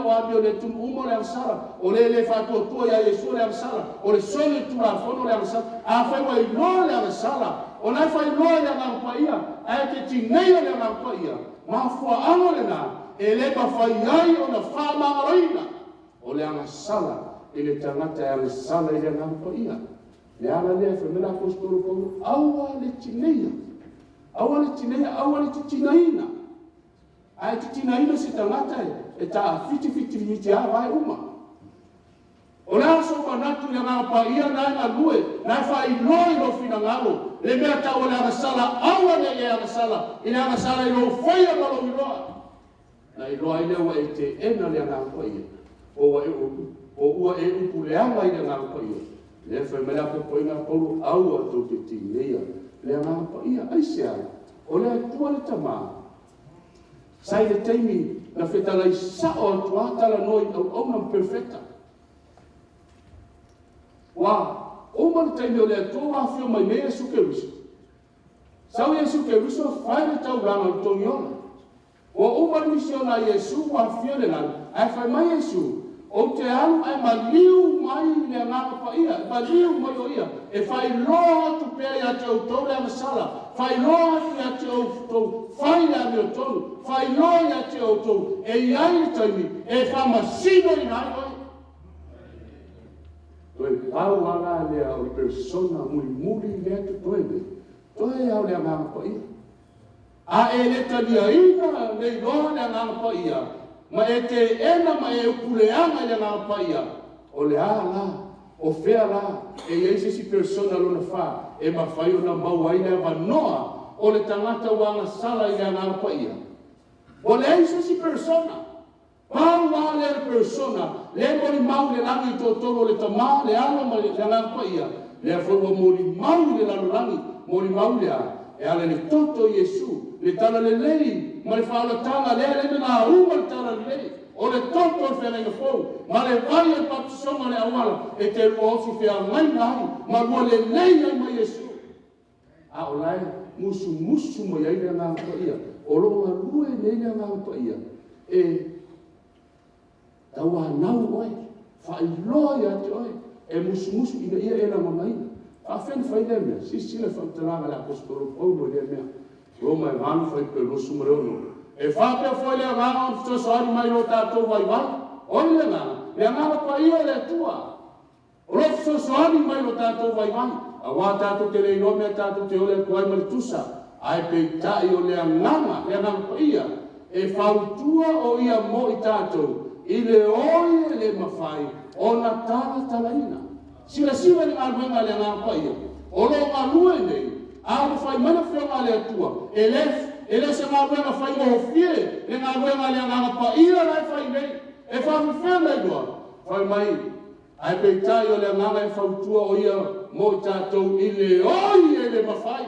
[SPEAKER 1] o abio le tumu umo le anga sala o le wha tua ia Yesu le anga sala o le sole tua fono le anga sala a whai o i loa le anga sala o lai whai loa le anga paia a te tineia le anga paia ma fua anga le na e le pa whai ai o na wha mangaroina o le anga sala i le tangata e anga sala i le anga paia le ana lea whamela apostolo Paulo aua le tineia aua le titinaina ai titinaina se tangata e ta fiti a vai uma o le aso manatu le anga paia na anga lue na whai loi lo fina ngaro le mea ta o le anga sala aua le anga sala i le anga sala i lo whaia malo i loa na i loa i lewa e te ena le anga paia o ua e upu leanga i le ngā paia. Le whaimela popoina Paulo aua tau te tineia le ngā paia. Aise ai, o le atua le tamā. Sai le teimi na whetalai sao atua tala noi au na perfecta. Wa, o man teimi o le atua wafio mai mea suke ruso. Sau Yesu ke ruso whai le tau ranga i tongi ona. O man misiona Yesu wafio le nana. Ai whai mai Yesu. O te anu ai maliu mai le ngā paia, maliu mai o ia, e whai loa tu pēr ia te au tau le amasala, whai loa tu ia te au tau, whai le ami o tonu, whai loa ia te au tau, e iai le taimi, e whamasino i nai oi. Toi pau ala lea o persona muri lea tu toi me, toi au le ngā paia. A e le tania ina le loa le ngā paia, ma e te ena ma e ukuleanga le ngā paia. O le ala, o whea la, e eise si persona lona wha, e ma whai o na mau ai le wanoa, o le tangata wanga sala i le ngā paia. O le eise si persona, pau wa le persona, le mori mau le langi to toro le tamā, le ala ma le ngā paia, le awhua mori mau le lalolangi, mori mau le a, e ala le toto Yesu, le tala le lei, ma le whaala tanga le na uma le tala le lei, o le toto le whenenga fōu, ma le vai e patusonga le awala, e te rua osi whea ngai ngai, ma rua le lei ai mai Yesu. A o lai, musu mai ai le ngā paia, o ronga rue nei le ngā paia, e taua nau oi, whai loa ia te oi, e musu ina ia e la mamaina. A when whai le mea, sisile whamtaranga le apostolo Paulo le mea, Roma e vanu whai pe rosu mareono. E whapea whai lea nganga o fito soari mai lo tātou vai. Oi le nganga, lea nganga pa ia le tua. O lo fito soari mai lo tātou vai. A wā tātou te rei rome, tātou te ole kuai malitusa. Ai pe tai o lea nganga pa ia. E whautua o ia mo i tātou. I le oi le mawhai, o na talaina. Sila ni ngā lea nganga pa ia. O lo ngā lue nei. Au fai mana whenga le atua. Ele se ngā ruenga whai o fie. Le ngā ruenga le ngā pa ira lai whai nei. E whai whenga i doa. Whai mai. Ai peitai o le nganga e whautua o ia mo tātou i le oi e le mawhai.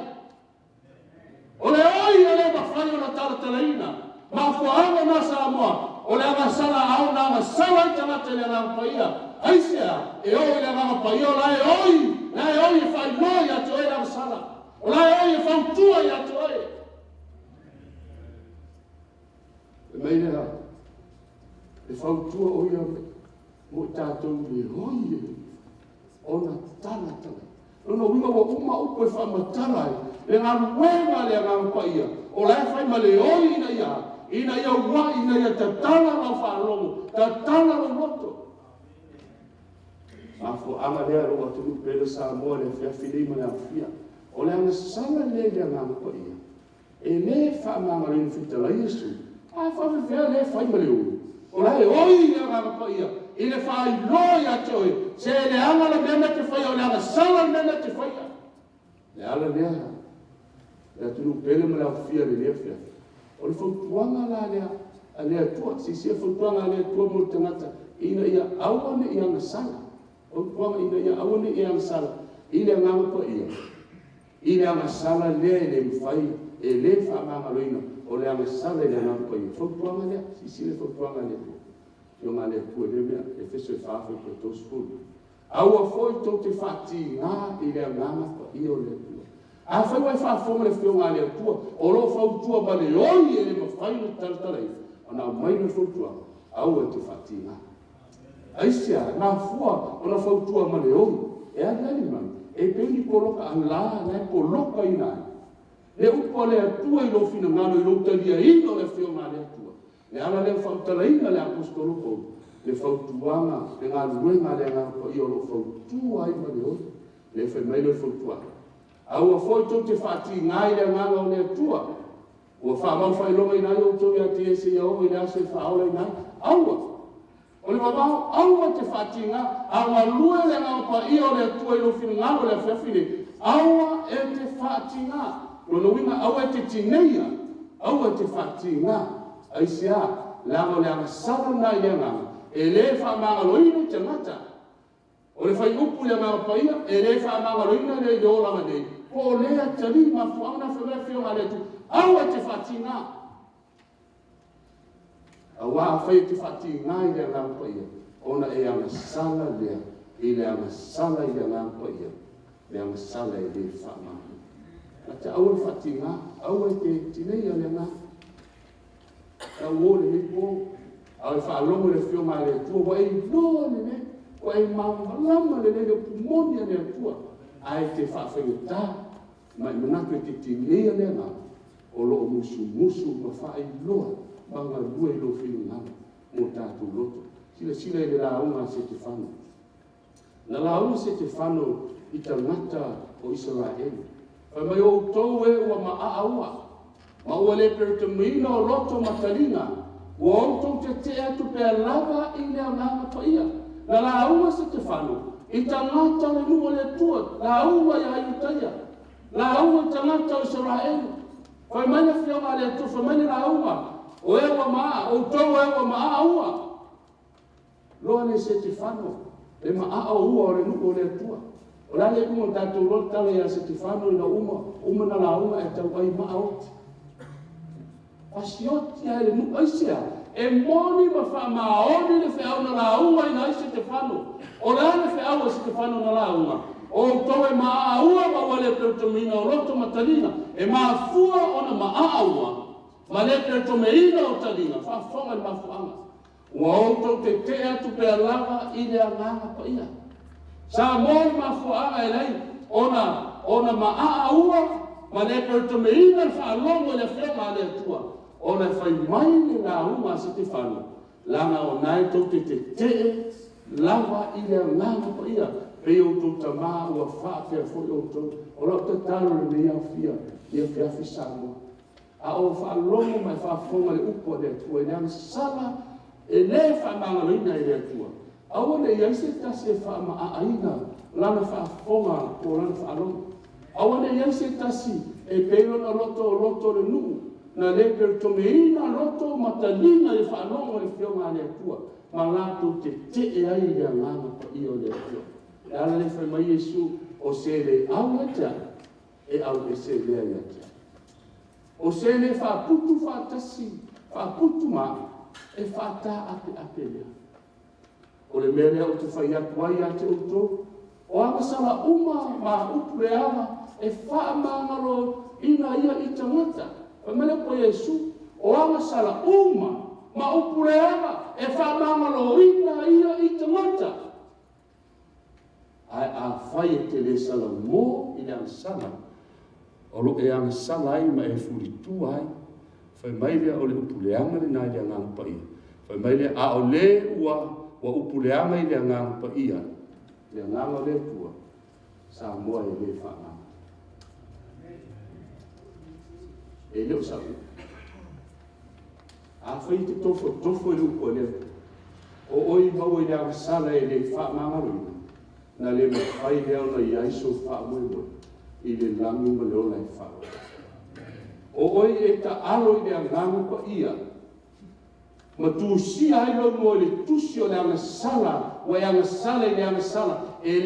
[SPEAKER 1] O le oi e le mawhai o na taratalaina. Ma fuanga na Samoa. O le anga sala au na anga sala i tangata le anga paia. Aisea, e oi le anga paia o la e oi. La e oi e whai noi atu e anga sala. O la e oi e whautua i atu e. E mei lea, e whautua o ia mo tātou le oi e. O na taratalaina. Nono winga wa uma upo e whamatarai. Le ngā ruenga le ngā paia. O la e whai ma le oi ina ia. Ina ia wa ina ia ta tala la whaalongo. Ta tala la roto. Mafo anga lea roa tunu pele Samoa le fia filima le afia. O le anga sala le le ngā paia. E le whaamanga le whita la Yesu. A whawewhea le whai ma le oi. O la e oi le ngā paia. I le whai loi atoe. Se le anga la mena te whaia. O le anga sala mena te whaia. Le ala lea. Le atunu pele ma le afia le lea fia. O le whautuanga la lea. A lea tua. Sisia whautuanga lea tua mo tangata. Ina ia awane i anga sala. O tuanga ina ia awane i anga sala. I le ngama pa ia. I le anga sala lea i le mwhai. E le whaamanga loina. O le anga sala i le ngama pa ia. Whautuanga lea. Sisia le whautuanga lea tua. Yo ngā lea tua le mea. E feso e whawhi ko tos fulu. Aua foi tau te whati ngā i le ngama pa ia o le tua. A whai wai whaafonga le whio ngā lea tua. O lo whautua ma le oi e le mawhaina taratarei. O nā maina whautua. Aua te whati ngā. Aisia, nā fua o na whautua ma le oi. E alani mai. E peni poloka an la na e poloka i nai. Le upo le atua i lo fina ngano i lo talia ino le whio ngā lea tua. Le ala le whautalaina le apostolo kou. Le whautuanga, le ngā ruenga le ngā pa i o lo whautua i ma le oi. Le whai mai le whautua. Aua foi tau te whati ngai le nganga o le atua. Ua whamau whai longa i nai o tau ia te ese i au i le ase whaola i nai. Aua. O le mamau, aua te whati ngā. Aua lue le nganga pa i o le atua i lo whina ngano le whiawhine. Aua e te whati ngā. Rono winga, aua e te tineia. Aua e te whati ngā. Aisia, langa o le anga sara nai le nganga. E le whamanga loino te ngata. O le whai upu le ngā pa ia, e le whamanga loina le i o langa nei. O lea tali ma fuanga whamea whio ngā le tu. Aua te whati ngā. Awa a whai te whati ngā i le ngā pa ia. Ona e anga sala lea. I le anga sala i le ngā pa ia. Le anga sala i le whamanga. A te aua whati ngā. Aua te tinei a le ngā. A uo le hipo. Aua whaalongo le whio ngā le tu. Wa e loa le me. Wa e mamalama le le pumonia le tua. Ai te whawhaiota. Mai manako e te tinea le ngā. O loo musu ma whae loa. Manga lua i lo whinu ngana. Mo tātou loto. Sila i le launga se te whanu. Na launga se te whanu i ta ngata o Israel. Whai mai o tau e ua ma aaua. Ma ua le peritamina o loto matalina. Ua o tau te te atu pea lava i lea ngana pa ia. Na launga se te whanu. I ta ngata le nua le tua. Launga i hayutaia. Launga i ta ngata o Israel. Whai mai na whionga le tua. Whai mai na launga. O ewa maa, o tau ewa maa ua. Loa ne se te whano. Le maa ua o le nuko o le tua. O la le unga tātou rot tala ia se te whano i na uma. Uma na la uma e tau ai maa oti. Pasioti ai le nuko aisia. E moni ma wha maoni le whiau na la uma i na se te whano. O la le whiau se te whano na la uma. O tau e maa ua ma wale pertamina o roto matalina. E maa fua o na maa ua. Ma le pertomeina o talina, whaafonga ni mafuanga. Ua outou te te atu pea lava i le anganga pa ia. Sa mōi mafuanga e lei, ona maa ua, ma le pertomeina whaalongo le whenga le atua. Ona whai mai le la unga se te whanu. Langa o nai tau te te lava i le anganga pa ia. Pei outou ta maa ua whaapea fwoi outou. O lau te talo le mea fia, ia whiawhi Samoa. A o whaalongo mai whaafonga le upo le atua. E neang sala e le whaamanga loina i le atua. Aua le iaise tasi e whaama aina lana whaafonga o lana whaalongo. Aua le iaise tasi e peirona loto le nuu. Na le pertomeina loto matalina le whaalongo le whionga le atua. ma lātou te ai le nganga pa i o le atua. E ala le whai mai Iesu o se le au atia e au e se lea i atia. O se le whāputu whātasi, whāputu maa e whātā ape lea. O le mea lea o te whai atu ai a te uto, o anga sala uma ma upu le ama e whaamangaro ina ia i tangata. Pamele po Iesu, o anga sala uma ma upu le ama e whaamangaro ina ia i tangata. Ai a whai e te le sala mō i le anga sala. O lo e anga sala ai ma e furi tu ai. Whai mai lea o le upu le anga le nai le anga pa ia. Whai mai lea a o le ua wa upu le anga i le anga pa ia. Le nganga le tua sa moa e le whaanga. E leo sa u. A whai te tofo e lupo le. O oi mau e le anga sala e le whaanga ruina. Na le me whai leo na i aiso whaamo e moe. I le langi ma leo lai whaanga. O oi e ta alo i le nganga pa ia. Ma tu si ai lo mo le tusi o le anga sala, o e anga sala i le anga sala, e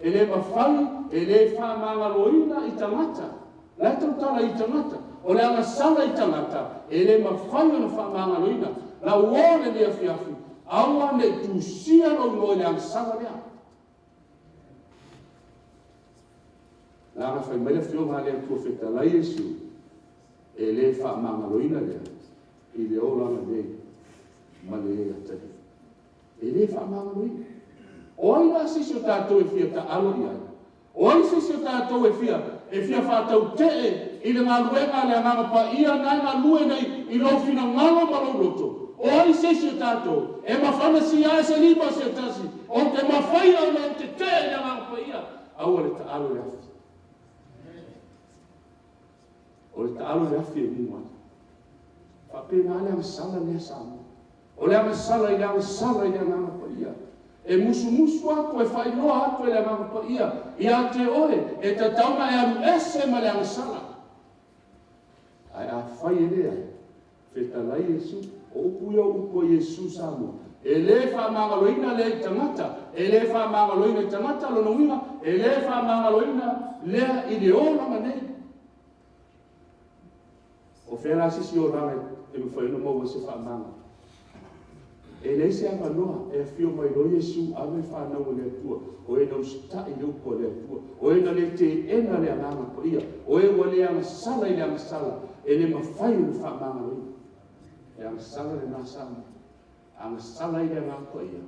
[SPEAKER 1] le mawhai, e le whamanga loina i tangata. Lai tau tala i tangata. O le anga sala i tangata, e le mawhai o na whamanga loina. La uone le afiafi, aua ne tu si alo mo le anga sala lea. La anga whai mele whionga lea tua wheta lai Iesu, e le whamanga loina lea, i le o langa lea. Ma le ea tari. E le whamanga nui. O ai la sisi o tātou e fia ta alo i ai. O ai sisi o tātou e fia whātau te i le ngā luenga le nganga pa ia nai ngā lue nei i lo fina ngalo ma lo roto. O ai sisi o tātou e mawhana si ai se liba se tasi. O te mawhai au na te te le nganga pa ia. Au le ta alo le afi. O le ta alo le afi e mua. Whape ngā le ang sala le samu. O le anga sala i le anga sala i le anga pa ia. E musu aku e whailoa aku e le anga pa ia. I a te oe, e te tauna e aru ese ma le anga sala. Ai a whai e lea. Wheta lai Iesu, o upu Iesu samu. E le whamanga loina le i tangata. E le whamanga loina i tangata lo winga. E le whamanga loina lea i le oranga nei. O whera sisi o rame e me whaino mau se whamanga. E nei se ava noa, e whio mai lo Iesu ame whanau le atua. O e nau stai le upo le atua. O e na le te ena le ananga po ia. O e wale anga sala i le anga sala. E le mawhai le whamanga lo ia. E anga sala le nā sama. Anga sala i le anga po ia.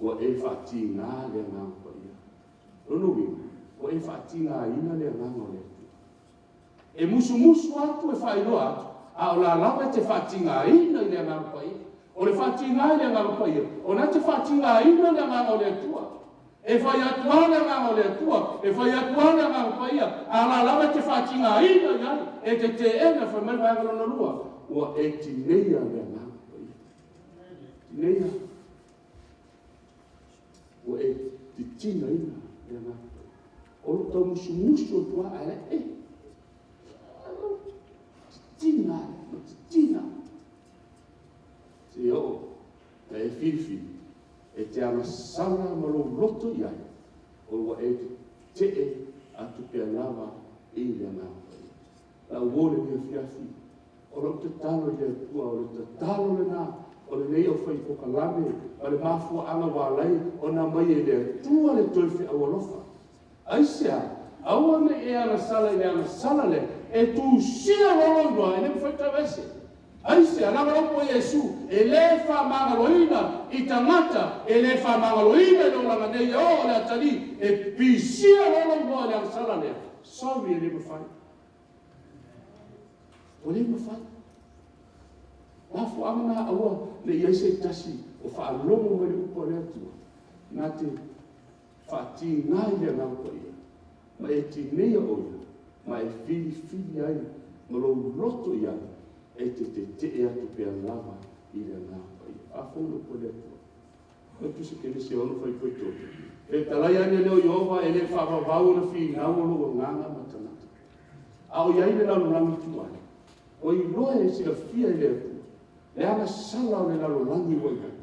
[SPEAKER 1] O e whati ngā le anga po ia. Rono winga. O e whati ngā ina le anga le atua. E musu atu e whailoa atu. A o la lawa te whati ngā ina i le anga po ia. O le whatinga le ngā pa ia. O na te whatinga ina le ngā le atua. E whai atua le ngā le atua. E whai atua le ngā pa ia. A la lawa te whatinga ina iai. E te ena whai mai whai na rua. Ua e tineia le ngā pa ia. Tineia. Ua e te tina ina le ngā pa ia. O lo tau musu o tua ala e. Tina. Tina. E o, e whiwhi, e te ama sala malo loto iai, o wa e te atu pia lawa i le ngā pai. La uore mea whiawhi, o lo te talo le atua, o lo te talo le nā, o le nei o whai pokalame, o le mafua anga wālai, o nā mai e le atua le toiwhi awalofa. Aisea, aua me e ana sala i le ana sala le, e tu sia rolondoa, e ne mwhai tawese. Aise, anama opo Iesu, e le whamangaloina i tangata, e le whamangaloina i loranga nei o le atari, e pisia lolo moa le angsala lea. Sorry, e le mawhai. O le mawhai. Lafu amana aua le Iesu tasi, o whaalomo mai upo le atua. Nā te whati ngai le ngaupa ia. Ma e ti nea oia, ma e whiri ai, ma lo roto ia. E te atu pia lava i le ngā pai. A whono po le atua. Ka tusi kene se ono whai koe tō. E talai ane leo Iova e le whawawau na whi ngāua lo nganga matanata. A o iai le lau rangi tuai. O i roa e sila fia i le atua. le ana sala o le lalolangi ua iai.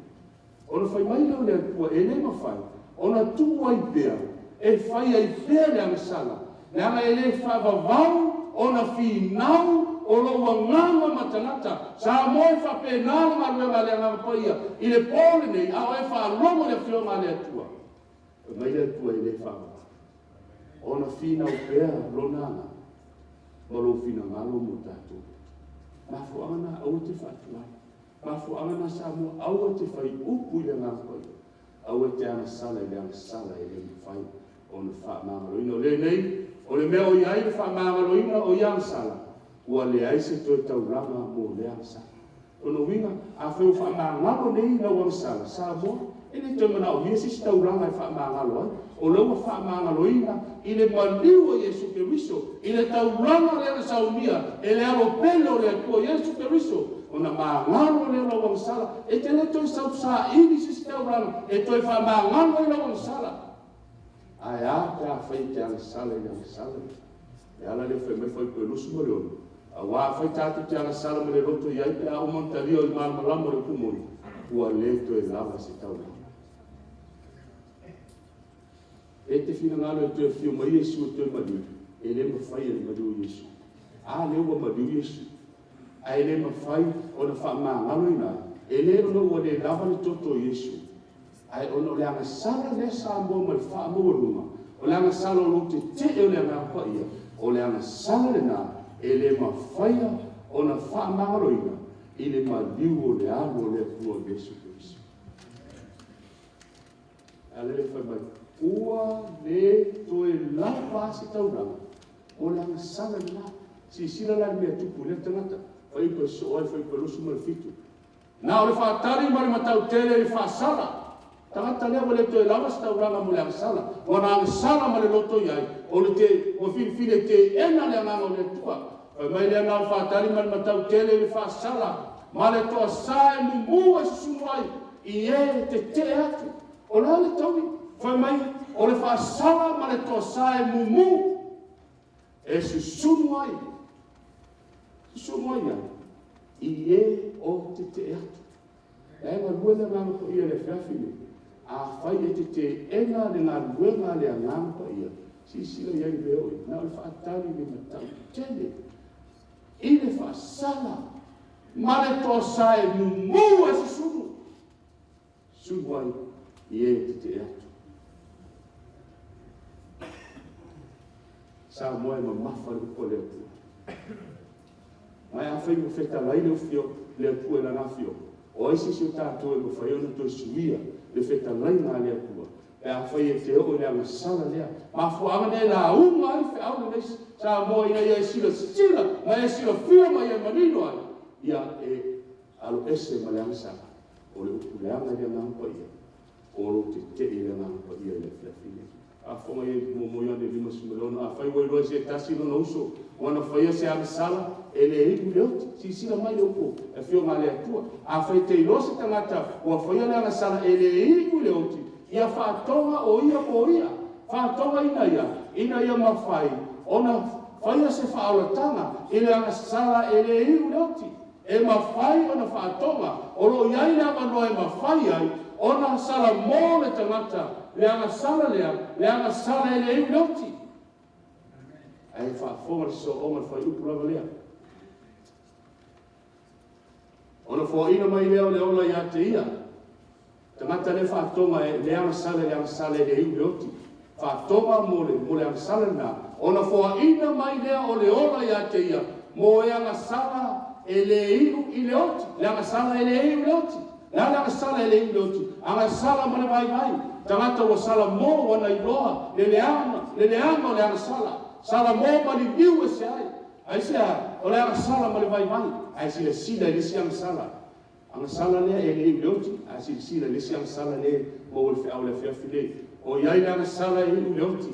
[SPEAKER 1] Ona fai mai leo le atua e le mawhai. Ona tu ai pea. E fai ai pea le ana sala. Le ana e le whaavavau, ona whinau, o loa nganga matanata. Sa moe whapenala ngā ruenga le ngā paia. I le pōle nei, a o e whaalonga le whionga le atua. E mai le atua e le whaavavau. Ona whinau pea lonanga. Molo whina ngalo mo tātou. Mafu ana au te whatuai. Mafu ana sa mo au te whai upu le ngā paia. Au te ana sala e le ana sala e le whai. Ona whaamangaloina. O le nei, o le mea o iai le whaamangaloina o iang sala. Ua le aise toi tauranga mo le ana sala. Ono winga, a wheu whaamangalo nei na uang sala. Sa mo, e le toi mana o Iesis tauranga e whaamangalo ai. O leua whaamangaloina, i le maliu o Iesu Keriso, i le tauranga le ana saunia, e le alo pele o le atua Iesu Keriso. Ona mangalo le ana uang sala. E te le toi sau sa ini sis tauranga, e toi whaamangalo le ana uang sala. Ai a te a whai te ana sala i ana sala. E ala le whai me whai koe lusu mo leono. A wā whai tātu te ana sala me le roto iai pe a umantaria o i malamalama le kumoi. Ua le to e lava se tauranga. E te whina ngalo e tue whio mai Iesu o tue maliu. E le mawhai e maliu Iesu. A le ua maliu Iesu. A e le mawhai o na whaamangalo ina. E le ono ua le lava le toto Iesu. Ai ono le anga sala le sa mo mal fa mo ruma o le anga sala o te o le anga pa ia o le anga sala le na e le mawhaia o na fa mangaroina i le maliu o le alo le pua Yesu Kristo. Ale le whai mai ua le toe lapa si tauranga o le anga sala le na si sila la mea tupu le tangata whai pa so ai whai pa lusu mal fitu na o le whaatari ma le matau tele le wha sala tangata lea wale toi lava sta uranga mo le ang sala. Wana ang sala ma le loto iai. O le te, o fine te ena le anganga o le tua. Pai mai le anganga whaatari man matau tele le wha sala. Ma le toa sae mumu e susunu ai. I e te atu. O le ale taui. Pai mai, o le wha sala ma le toa sae mumu e susunu ai. Susunu ai ai. I e o te atu. E nga luele nganga ko ia le whiawhine. A whai e te enga le ngā ruenga le anganga ia. Si sila iai reo i. Nā le whaatari le matau tele. I le whaasala. Ma le tō sae mumu e se sunu. Sunu ai i e te atu. Sa moe ma mafa le ko le atua. Mai a whai mo wheta lai le ufio le atua e la ngafio. O isi si o tātou e mo whai ona tō suia. Le feta lai ngā lea kua. E a whai e te o lea ngā sala lea. Ma fuanga ne la unga ai whi au nes. Sa moa ina ia e sila sila. Ma e sila whia mai e manino ai. Ia e alo ese ma lea sala. O le upu lea ngā lea ngā ia. O lo te te i lea ngā ia le whiawhine. A whonga e momoia ne lima sumelona. A whai wai roa se tasi no na uso. Wana whaia se ana sala. E le hiku leoti. Si sila mai upo. E whio ngā lea tua. A whai te ilose tangata. Ua whaia lea ngā sala. E le hiku leoti. Ia whātonga o ia o ia. Whātonga ina ia. Ina ia mawhai. Ona whaia se whaolatanga. E lea ngā sala e le hiku leoti. E mawhai ona whātonga. O lo iai lea manoa e mawhai ai. Ona sala mō le tangata. Lea ngā sala lea. Lea ngā sala e le hiku leoti. Ai whaafonga so o whai upu lava lea. Ona whaina mai leo le ola ia te ia. Tangata le whaatonga e leanga sale le iu leoti. Whaatonga mo le anga sale na. Ona whaina mai leo o le ola ia te ia. Mo e anga sala e le iu i leoti. Leanga sala e le iu leoti. Leanga sala e le iu leoti. Anga sala mo le vai vai. Tangata o sala mo wana iloa. Le leanga o le anga sala. Sala mo ma li viu e se ai. Ai sea, o le anga sala ma le vai vai. Ai si le sila le si anga sala. Anga sala lea e le iu leoti. Ai si le sila le si anga sala le mo le whiau le whiawhine. O iai le anga sala e iu leoti.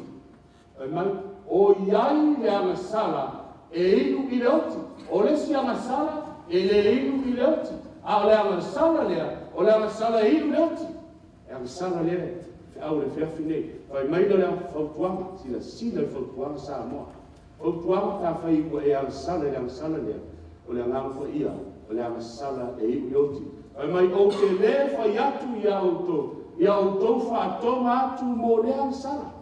[SPEAKER 1] O iai le anga sala e iu i leoti. O le si anga sala e le iu i leoti. A o le anga sala lea. O le anga sala e iu leoti. E anga sala lea. Whiau le whiawhine. Pai mai le whautuanga. Sila le whautuanga sa moa. Whautuanga ka whai ua e anga sala lea. O le anga ia. o le amasala e iwi oti. Ai mai o te le fai atu ia o tau whātonga atu mō le amasala.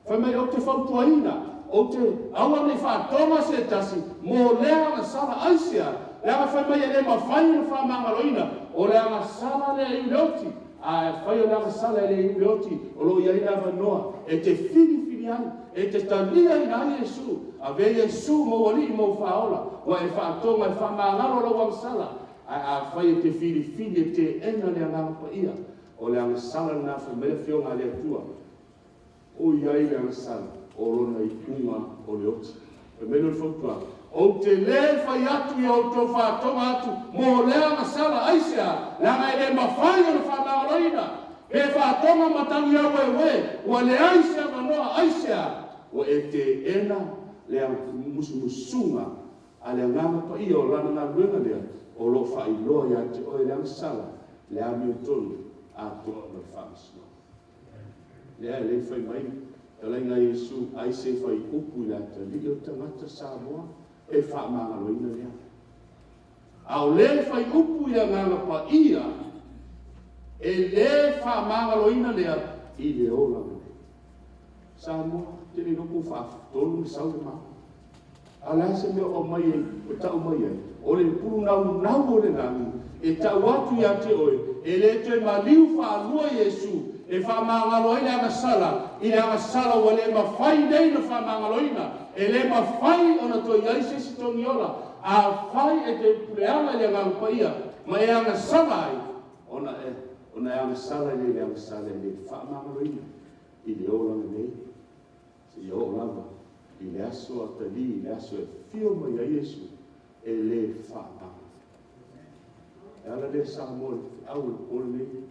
[SPEAKER 1] Fai mai o te whautuaina, o te awa nei whātonga se tasi mō le amasala aisia. Leanga fai mai e le mawhai na whamangaloina o le amasala le iwi oti. A fai o le amasala le iwi oti o lo ia ina wanoa e te whiri ai, e te talia ina ai Yesu. A ve Yesu mo wali mo whaola, wa e whātonga e whamangalo lo amasala. A fai e te whiri e te ena le angapa ia. O le amasala na wha mele whionga le atua. O iai le amasala, o rona i kunga o le oti. E mele le whautua. O te le whai atu i o tō whātonga atu, mō le amasala aisia, langa e le mawhai o le whamangaloina. E whātonga matangi au e we, wa le aisia manoa aisia. O e te ena le musunga, a le angapa ia o lana ngā ruenga lea, o lo whailoa ia te oe le amasala, le ami o tonu, a toa mai whamasino. Lea e le whai mai, e lainga Yesu, ai se whai upu i lata, li o tangata Samoa, e whaamangaloina lea. Au le whai upu i a ngangapa ia, e le whaamangaloina lea, i le ola mene. Samoa, tene noku whaafutolu me sau le maa. Ala se mea o mai e, o tau mai e, o le puru nau o le nami, e tau atu ia te oe, e le te maliu whaanua Yesu, e whaamangaloina amasala, i le amasala wa le mawhai nei na whaamangaloina, e le mawhai o na toi aise si tongi ola, a whai e te pureanga le ngangpa ia, ma e amasala ai, ona e amasala le amasala le whaamangaloina, i le ola nei, si o lava, i le aso atali, i le aso e fio mai a Yesu, e le whaamangaloina. E ala le Samoa, au e ole nei,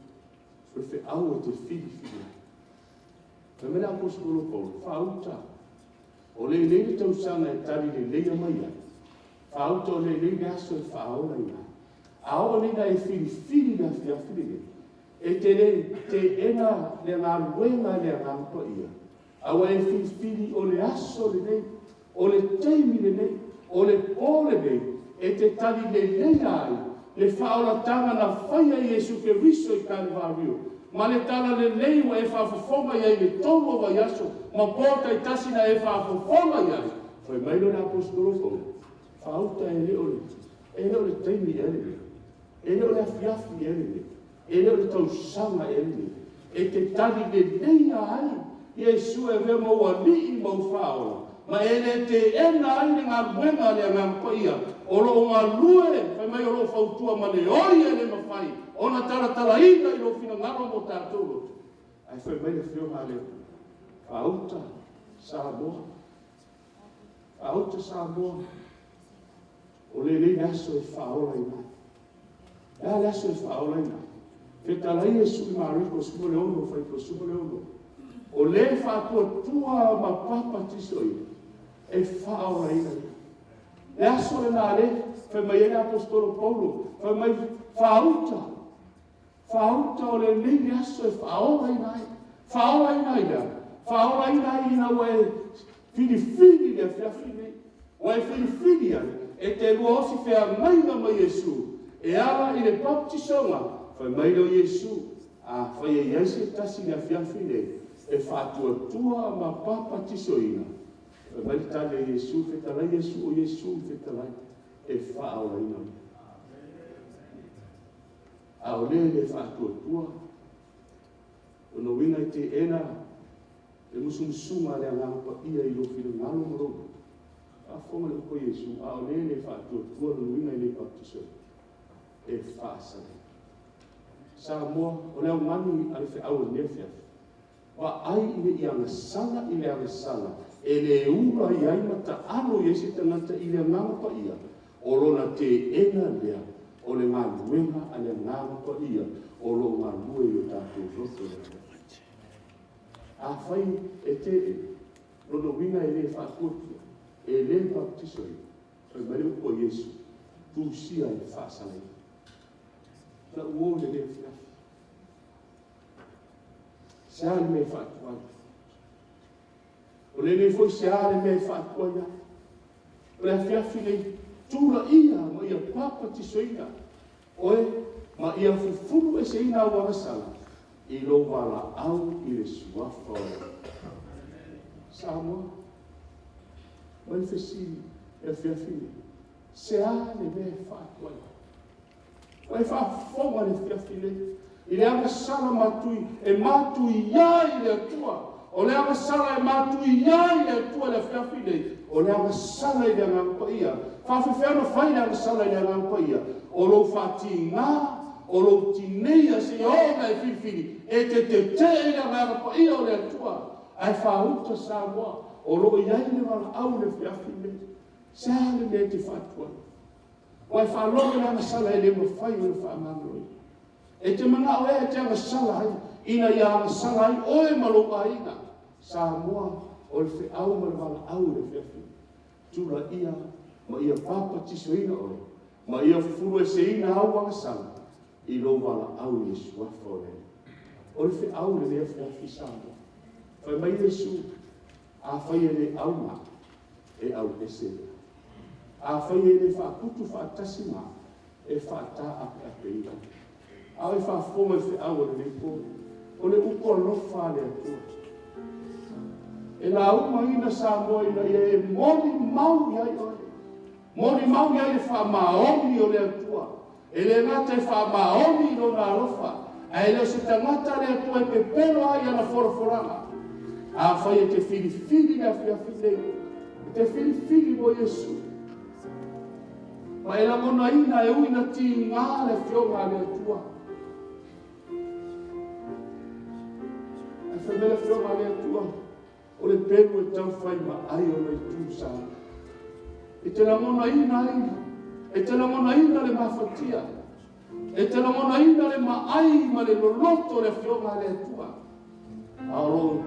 [SPEAKER 1] fe au te fili. Ka mena apostolo Paulo, whaauta. O le leile tau sanga e tari le leia mai ai. Whaauta o le leile aso e whaola ina. Aoa nina e fili na whiawhiri. E te ena le ngā ruenga le ngā mpa ia. Awa e fili o le aso le nei, o le teimi le nei, o le pōle nei, e te tari le leia ai. Le whaola tanga na whaia Yesu ke riso i Kalvario. Ma le tala le leiwa e whaafofonga iai le tomo wa yaso. Ma pōta i tasina e whaafofonga iai. Whai mailo le apostolo fo. Whaauta e leo le. E leo le teimi e le. E leo le afiafi e le. E leo le tausanga e le. E te tali le leia ai. Yesu e ve mo wali i mo whaola. Ma e le te ena ai le ngā buenga le ngā mpaia. O lo ngā lue, whai mai o lo whautua ma le ori e le mawhai. O na tala ina i lo whina ngaro mo tātou lotu. Ai whai mai le whio ngā leo. Whaauta Samoa. Whaauta Samoa. O le aso e whaola i mai. Le aso e whaola i mai. Whetalai e sui mariko sumo le ono, whai ko sumo le ono. O le whātua tua ma papa tisoi. E whaola i mai. Le aso e nā le, whai mai ene apostolo Paulo, whai mai whaauta. Whaauta o le nei aso e whaola i nai. Whaola i nai da. Whaola i nai ina ue whiri le whiawhine. Ue whiri ai. E te rua osi whea maina mai Yesu. E ala i le baptisonga. Whai mai lo Yesu. A whai e iaise tasi le whiawhine. E whātua tua ma papa tisoina. Mai tale Yesu fetalai Yesu o Yesu fetalai e whaola ina. A o le whātua tua. O no winga i te ena e musumusunga le angapa ia i lo whina ngalo moro. A whonga le ko Yesu. A o le whātua tua no winga i le baptiso. E whaasale. Samoa o leo mani ale whiau e nefia. Wa ai i le angasala i le angasala. E le ura i aimata alo i ese tangata i le ngangapa ia. O lona te ena lea. O le ngā luenga a le ngangapa ia. O lo ngā lue i o tātou roto lea. A whai e te e. Rono winga e le whākuatia. E le baptisoi. Whai mai upo Yesu. Tūsia e whāsalai. Na uo le le whiafi. Seale me whātuai. O le nei foi seale me whātuai. O le whiafi nei tula ia ma ia papa tisoina oe ma ia fufulu e seina au agasala i lo wala au i le suafa Samoa mai fesili e fiafili se a le me whaatuai wai whaafonga le fiafile i le agasala matui e matui iai le atua o le agasala e matui iai le atua le fiafile o le agasala i le angangpa ia whaafewhena whai le agasala i le angangpa ia o lo whaatinga o lo tineia se ona e fifili e te i le angangpa ia o le atua ai whauta Samoa o lo iai le wala au le fiafile se a le me te whaatuai wai whaaloga le agasala e le mawhai o le whaamangoi e te mana o e te agasala ai ina ia agasala ai oe maloa ina Samoa o le whiau ma le wala au le fiafile tula ia ma ia papa tisoina oe ma ia furu e seina au agasala i lo wala au le suafa o le o le whiau le lea fiafi Samoa whai mai Yesu a whai e le au ma e au ese a whai e le whaakutu whaatasi ma e whaata ape ape ina a e whaafonga e whiau o le lepo o le uko alofa le atua e la uma ina Samoa ina e mori mau iai oe mori mau iai le whaamaoni o le atua e le ngata e whaamaoni o na alofa a e leo se tangata le atua e pepelo ai ana foraforanga a whai e te whiriwhiri na whiawhile te whiriwhiri mo Yesu ma e la mona ina e uina ti ngā le whionga le atua e whamele whionga le atua o le penu e tau whai ma ai o le tūsa e te la mona ina e te la mona ina le mawhatia e te la mona ina le ma ai ma le loloto le whionga le atua aolo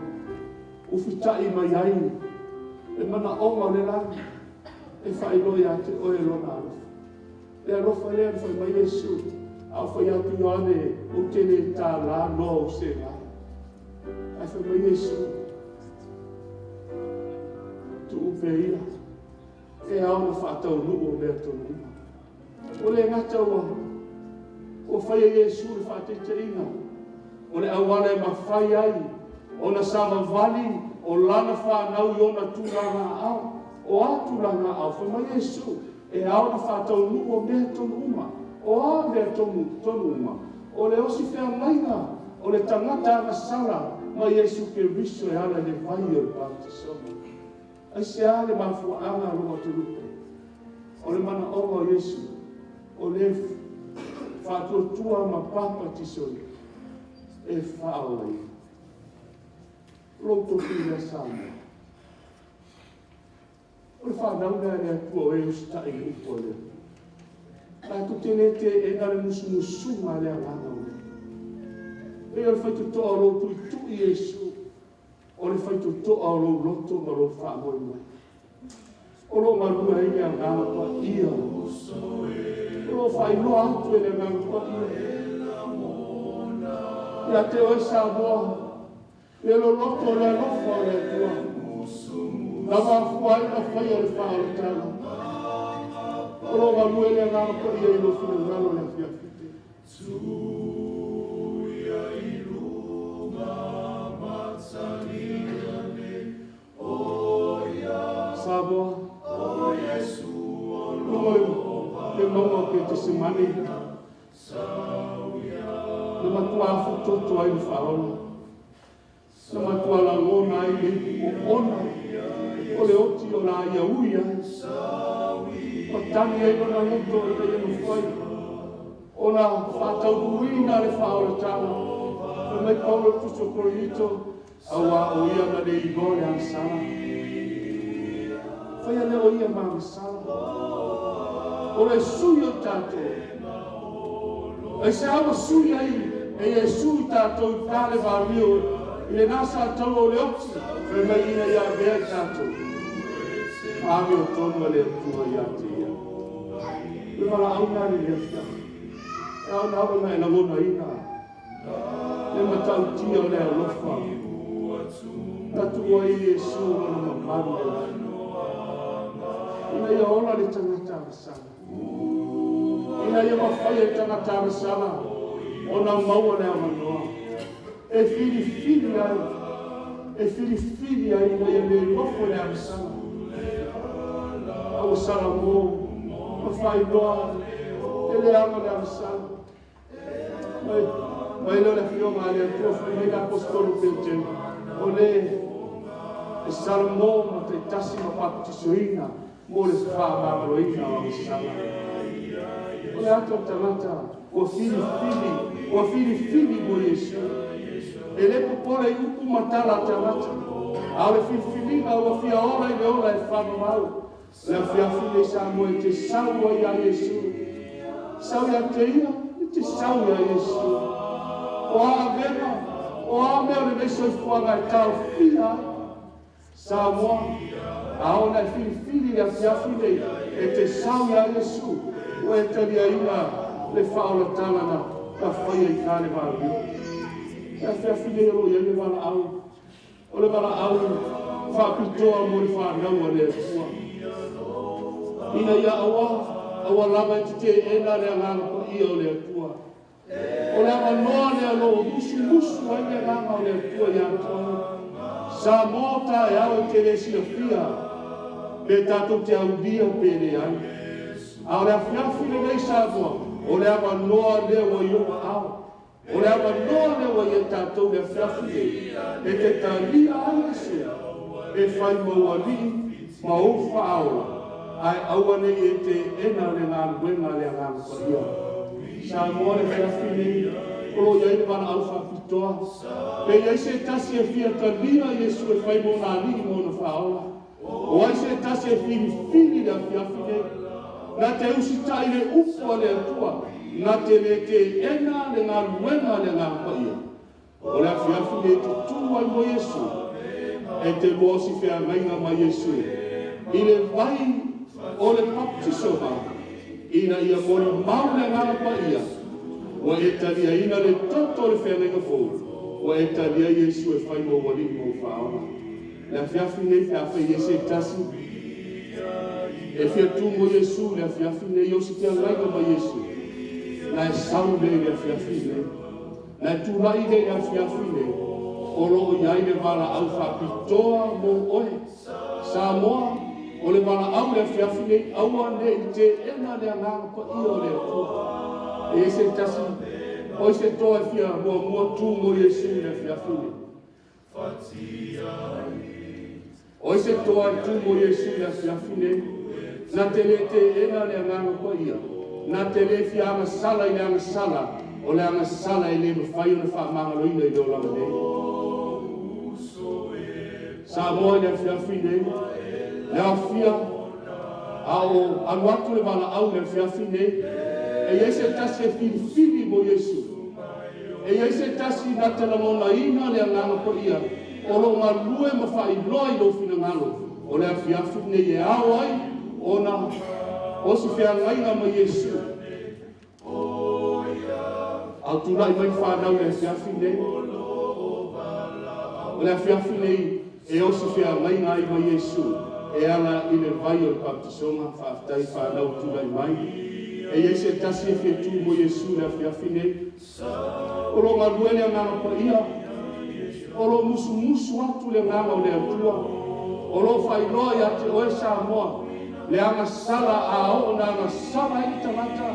[SPEAKER 1] ufitai mai ai e mana onga le langi e whailoi a te oe lona alofa le alofa lea ni whai mai Yesu au whai atu ane o tene tā la no o se ngā ai whai mai Yesu tu upe ia e au na whaatau nuu o mea tonu o le ngata ua o whai a Yesu le whaatete ina o le awana e mawhai ai o na sama vali o lana whanau i ona tūranga au o a tūranga au whai mai Yesu e au na whātau nuu o mea tonu uma o a mea tonu uma o le osi whea maina o le tangata ana sala ma Yesu ke riso e ala le vai o le baptisoma ai se a le mafua anga roa turupe o le mana oma o Yesu o le whātua ma papa tisoi e whao ai Roto fila Samoa. O le whanau ngā rea kua e ustai upo le. Nā tu tene te e ngare musu ngā rea ngāna ule. E o le whaitu toa o roto i tui Yesu. O le whaitu toa o roto ma ro whaamoi mai. O lo marua e ngā ngāna pa ia. O lo whainoa atu e le ngāna pa ia. Ia te oe Samoa. E lo loto le lofa le tua. La mafuai na whai o le whaare tala. O lo marua e le ngāna pa ia i lo fina ngalo le fiafite. Tuia i runga matsalina ne oia. Samoa. O Yesu o loa. Le maua ke te semani. Le matua afu toto ai le whaola. Na matua la ngona ai le o ona o le oti o la ia uia o tani ai lona luto e te enu whai o la whatau ruina le whaola tala o mai paulo tuso koronito a wa o ia na le igore ang sala whai ane o ia maa sala o le sui o tato e se awa sui ai e sui tato i pale valio le nasa talo le oti e mai ina ia vea tato ame o tono le tua ia te ia le mala auna le lefta e au na awa mai na lona ina le matau tia o le alofa na tua i Yesu o na mamanu ina ia ola le tangata sana. Ina ia mawhai e tangata sana. Ona maua le amanoa. E fili ai. E fili ai ina ia le lofo le amsana. Au sana mo. Mawhai loa. E le ama le amsana. Mai leo le fio ma le profu me la apostolo Peter. Ole e salmo ma te tasi ma baptisoina mo le fa ma roina o sala. Ole ato tamata o fili mo Yesu. Ele popole upu matala tamata. Ale fili o fia ora e ora e fa mau. La fia fili sa mo te salmo ya Yesu. Sau ya teia te sau ya Yesu. O a mea le meso i fuanga e tau fia. Sa moa, a ona e fili a fiafile e te sau ya Yesu. O e tali a ina le whaola talana ka whaia i kāle māru. E a fiafile o ia le wala au. O le wala au, whapitoa mo le whanau a le fua. Ina ia awa lava i te ena le anganga pa ia o le atua. O le amanoa le alo musu ai le nganga o le atua i atua. Sa mota e au te le silafia. Me tato te audia pere ai. A o le afiafi le nei sa moa. O le amanoa le wa ioa au. O le amanoa le wa ia tato le afiafi le. E te talia ai se. E fai mauali ma ufa aula. Ai awane e te ena le ngā luenga le ngā luenga. Sa moa le fiafine, olo iai le wana alfa pitoa. Pe iai se tasi e fia talia Yesu e fai mona alii mona whaola. O ai se tasi e fili le fiafine. Na te usitai le upo le atua. Na te le te ena le ngā luenga le ngā paia. O le fiafine te tua i mo Yesu. E te losi fea ngainga ma Yesu. I le vai o le baptisoma ina ia mori maule ngā pa ia wa e talia ina le toto le whenenga fōu wa e talia Yesu e whai mo wali mo whaona le fiafi nei whiawhi Yesu e tasi e fia tu mo Yesu le fiafi nei yosi te alaiga ma Yesu na e sau nei le fiafi nei na e tūrai nei le fiafi nei o loo iai le wala au whapitoa mo oe sa moa o le wala au le fiafi nei aua nei te ena le anganga pa ia o le atua. E se tasi, o se toa fia mua tū mo Yesu le fiafi nei. O se toa tū mo Yesu le fiafi nei, na te le te ena le anganga pa ia. Na te le fia anga sala i le anga sala, o le anga sala i le mawhai o na wha mangaloina i le olanga nei. Sa moa le fiafi nei, le afia au anuatu le wala au le fiafi nei e iei se tasi e fili mo Yesu e iei se tasi na te lamona ina le anganga po ia o lo ngā lue ma whai loa i lo fina ngalo o le afiafi nei e au ai o na o si whea ngainga ma Yesu au tūrai mai whanau le afiafi nei o le afiafi nei e o si whea ngainga i ma Yesu e ala i le vai o le baptisoma whaafitai whanau tūrai mai. E iei se tasi e fia tū mo Yesu le afiafi nei. O lo ngā luele a nganga pa ia. O lo musu atu le nganga o le atua. O lo whailoa i ate oe sa moa. Le anga sala a o na anga sala i tamata.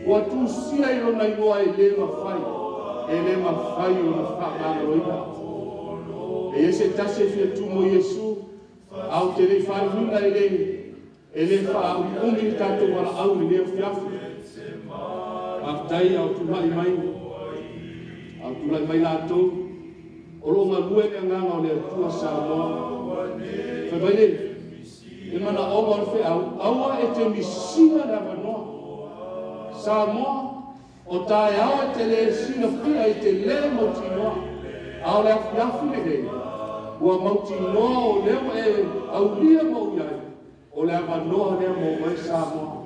[SPEAKER 1] O atu sia i lo nai moa e le mawhai. E le mawhai o na whaanga roina. E iei se tasi e fia tū mo Yesu. Au te rei whaihuna e le whaungi tātou wala au ni lea whiafu. Aftai au tūlai mai. Au tūlai mai lātou. O lo ngā lue le nganga o le atua sa moa. Whaimaine, e mana o ngā le au. Aua e te misina na manoa. Sa moa, o tae au e te le sina pia e te le mauti noa. Au le whiafu le rei. Ua mauti noa o leo e au lia mau iai. O le amanoa lea mau mai sa moa.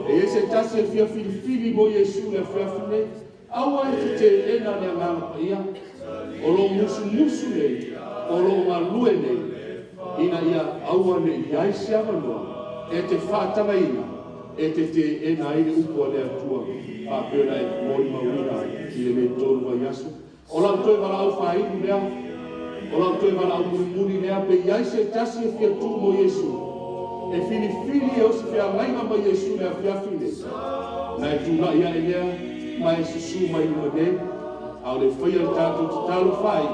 [SPEAKER 1] E ese tasi e fia fili mo Yesu le fiafi nei. Aua e te ena le nganga pa ia. O lo musu nei. O lo malue nei. Ina ia aua ne iai se amanoa. e te whātamaina, e te e na ere upo le atua, whāpena e mori mawina, i le me tōru wa yasu. O lau toi wala au whairu lea, o lau toi wala au muri lea, pe iai se tasi e fia tū mo Yesu, e fili e osi fia ngainga ma Yesu lea fia fine. Na e tūna ia e lea, ma e susu mai ua ne, au le whaia tātou te talo whai,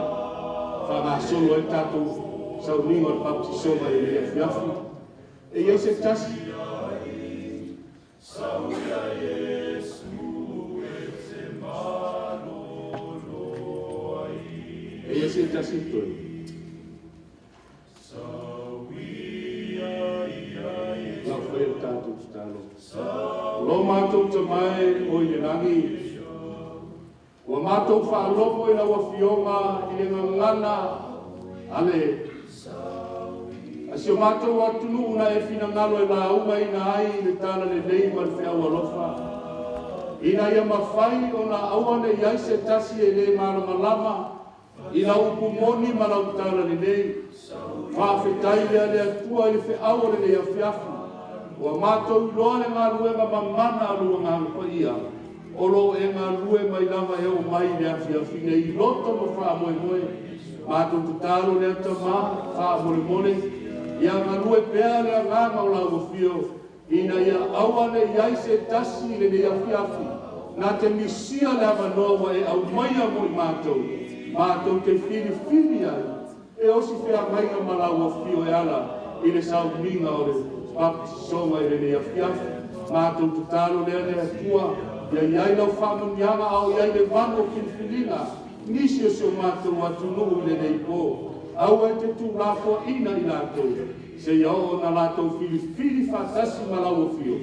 [SPEAKER 1] wha solo e tātou, sau ringo al baptiso mai e lea fia fine. E iai se tasi, Sauia Yesu e te malolo ai. E ese tasi toi. Sauia Yesu. Lau whaia tātou te talo. Lo mātou te mai o i rangi. Wa mātou whaalopo i lawa fionga i le ngangana ale. Asio mātou atunu una e fina ngalo e la uma ina ai le tala le lei ma le whea walofa. Ina ia mawhai o na awane iai se tasi e le malama ina upu moni ma lau tala le lei. Whawhetai lea le atua i le whea au le lea whiafu. Wa mātou loa le ngā ruenga mamana alua ngā lupa ia. Olo e ngā rue mai lama e o mai lea whiafine i loto ma wha moe moe. Mātou tu talo lea tama, wha mole mole. Ia nganue pea lea nganga o lau fio, ina ia awane iai se tasi le ne afiafi, na te misia le avanoa e au maia mo i mātou, mātou te fili ai, e osi fea mainga ma lau fio e ala, i le sau minga o le baptisonga i le ne afiafi, mātou tu talo lea le atua, ia iai lau whamunianga au iai le vano kilfilinga, nisi o sio mātou atunu i le nei po, au e te tu lako ina i lātou, se iau o na lātou fili whatasi ma lau fio,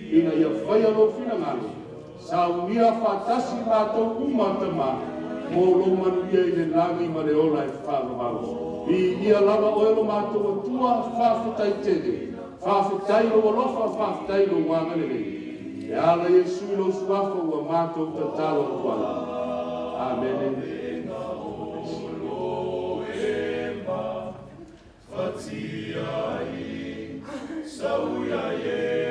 [SPEAKER 1] ina ia whaia lo fina ngalo, sa unia whatasi lātou umatama, mō lo manu ia i le langi ma le ola e whāgamau. I ia lava oelo mātou atua whawhetai tene, whawhetai lo alofa, whawhetai lo wanganere. E ala Yesu lo suafa ua mātou tatalo kuala. Amen. Sauia Yesu.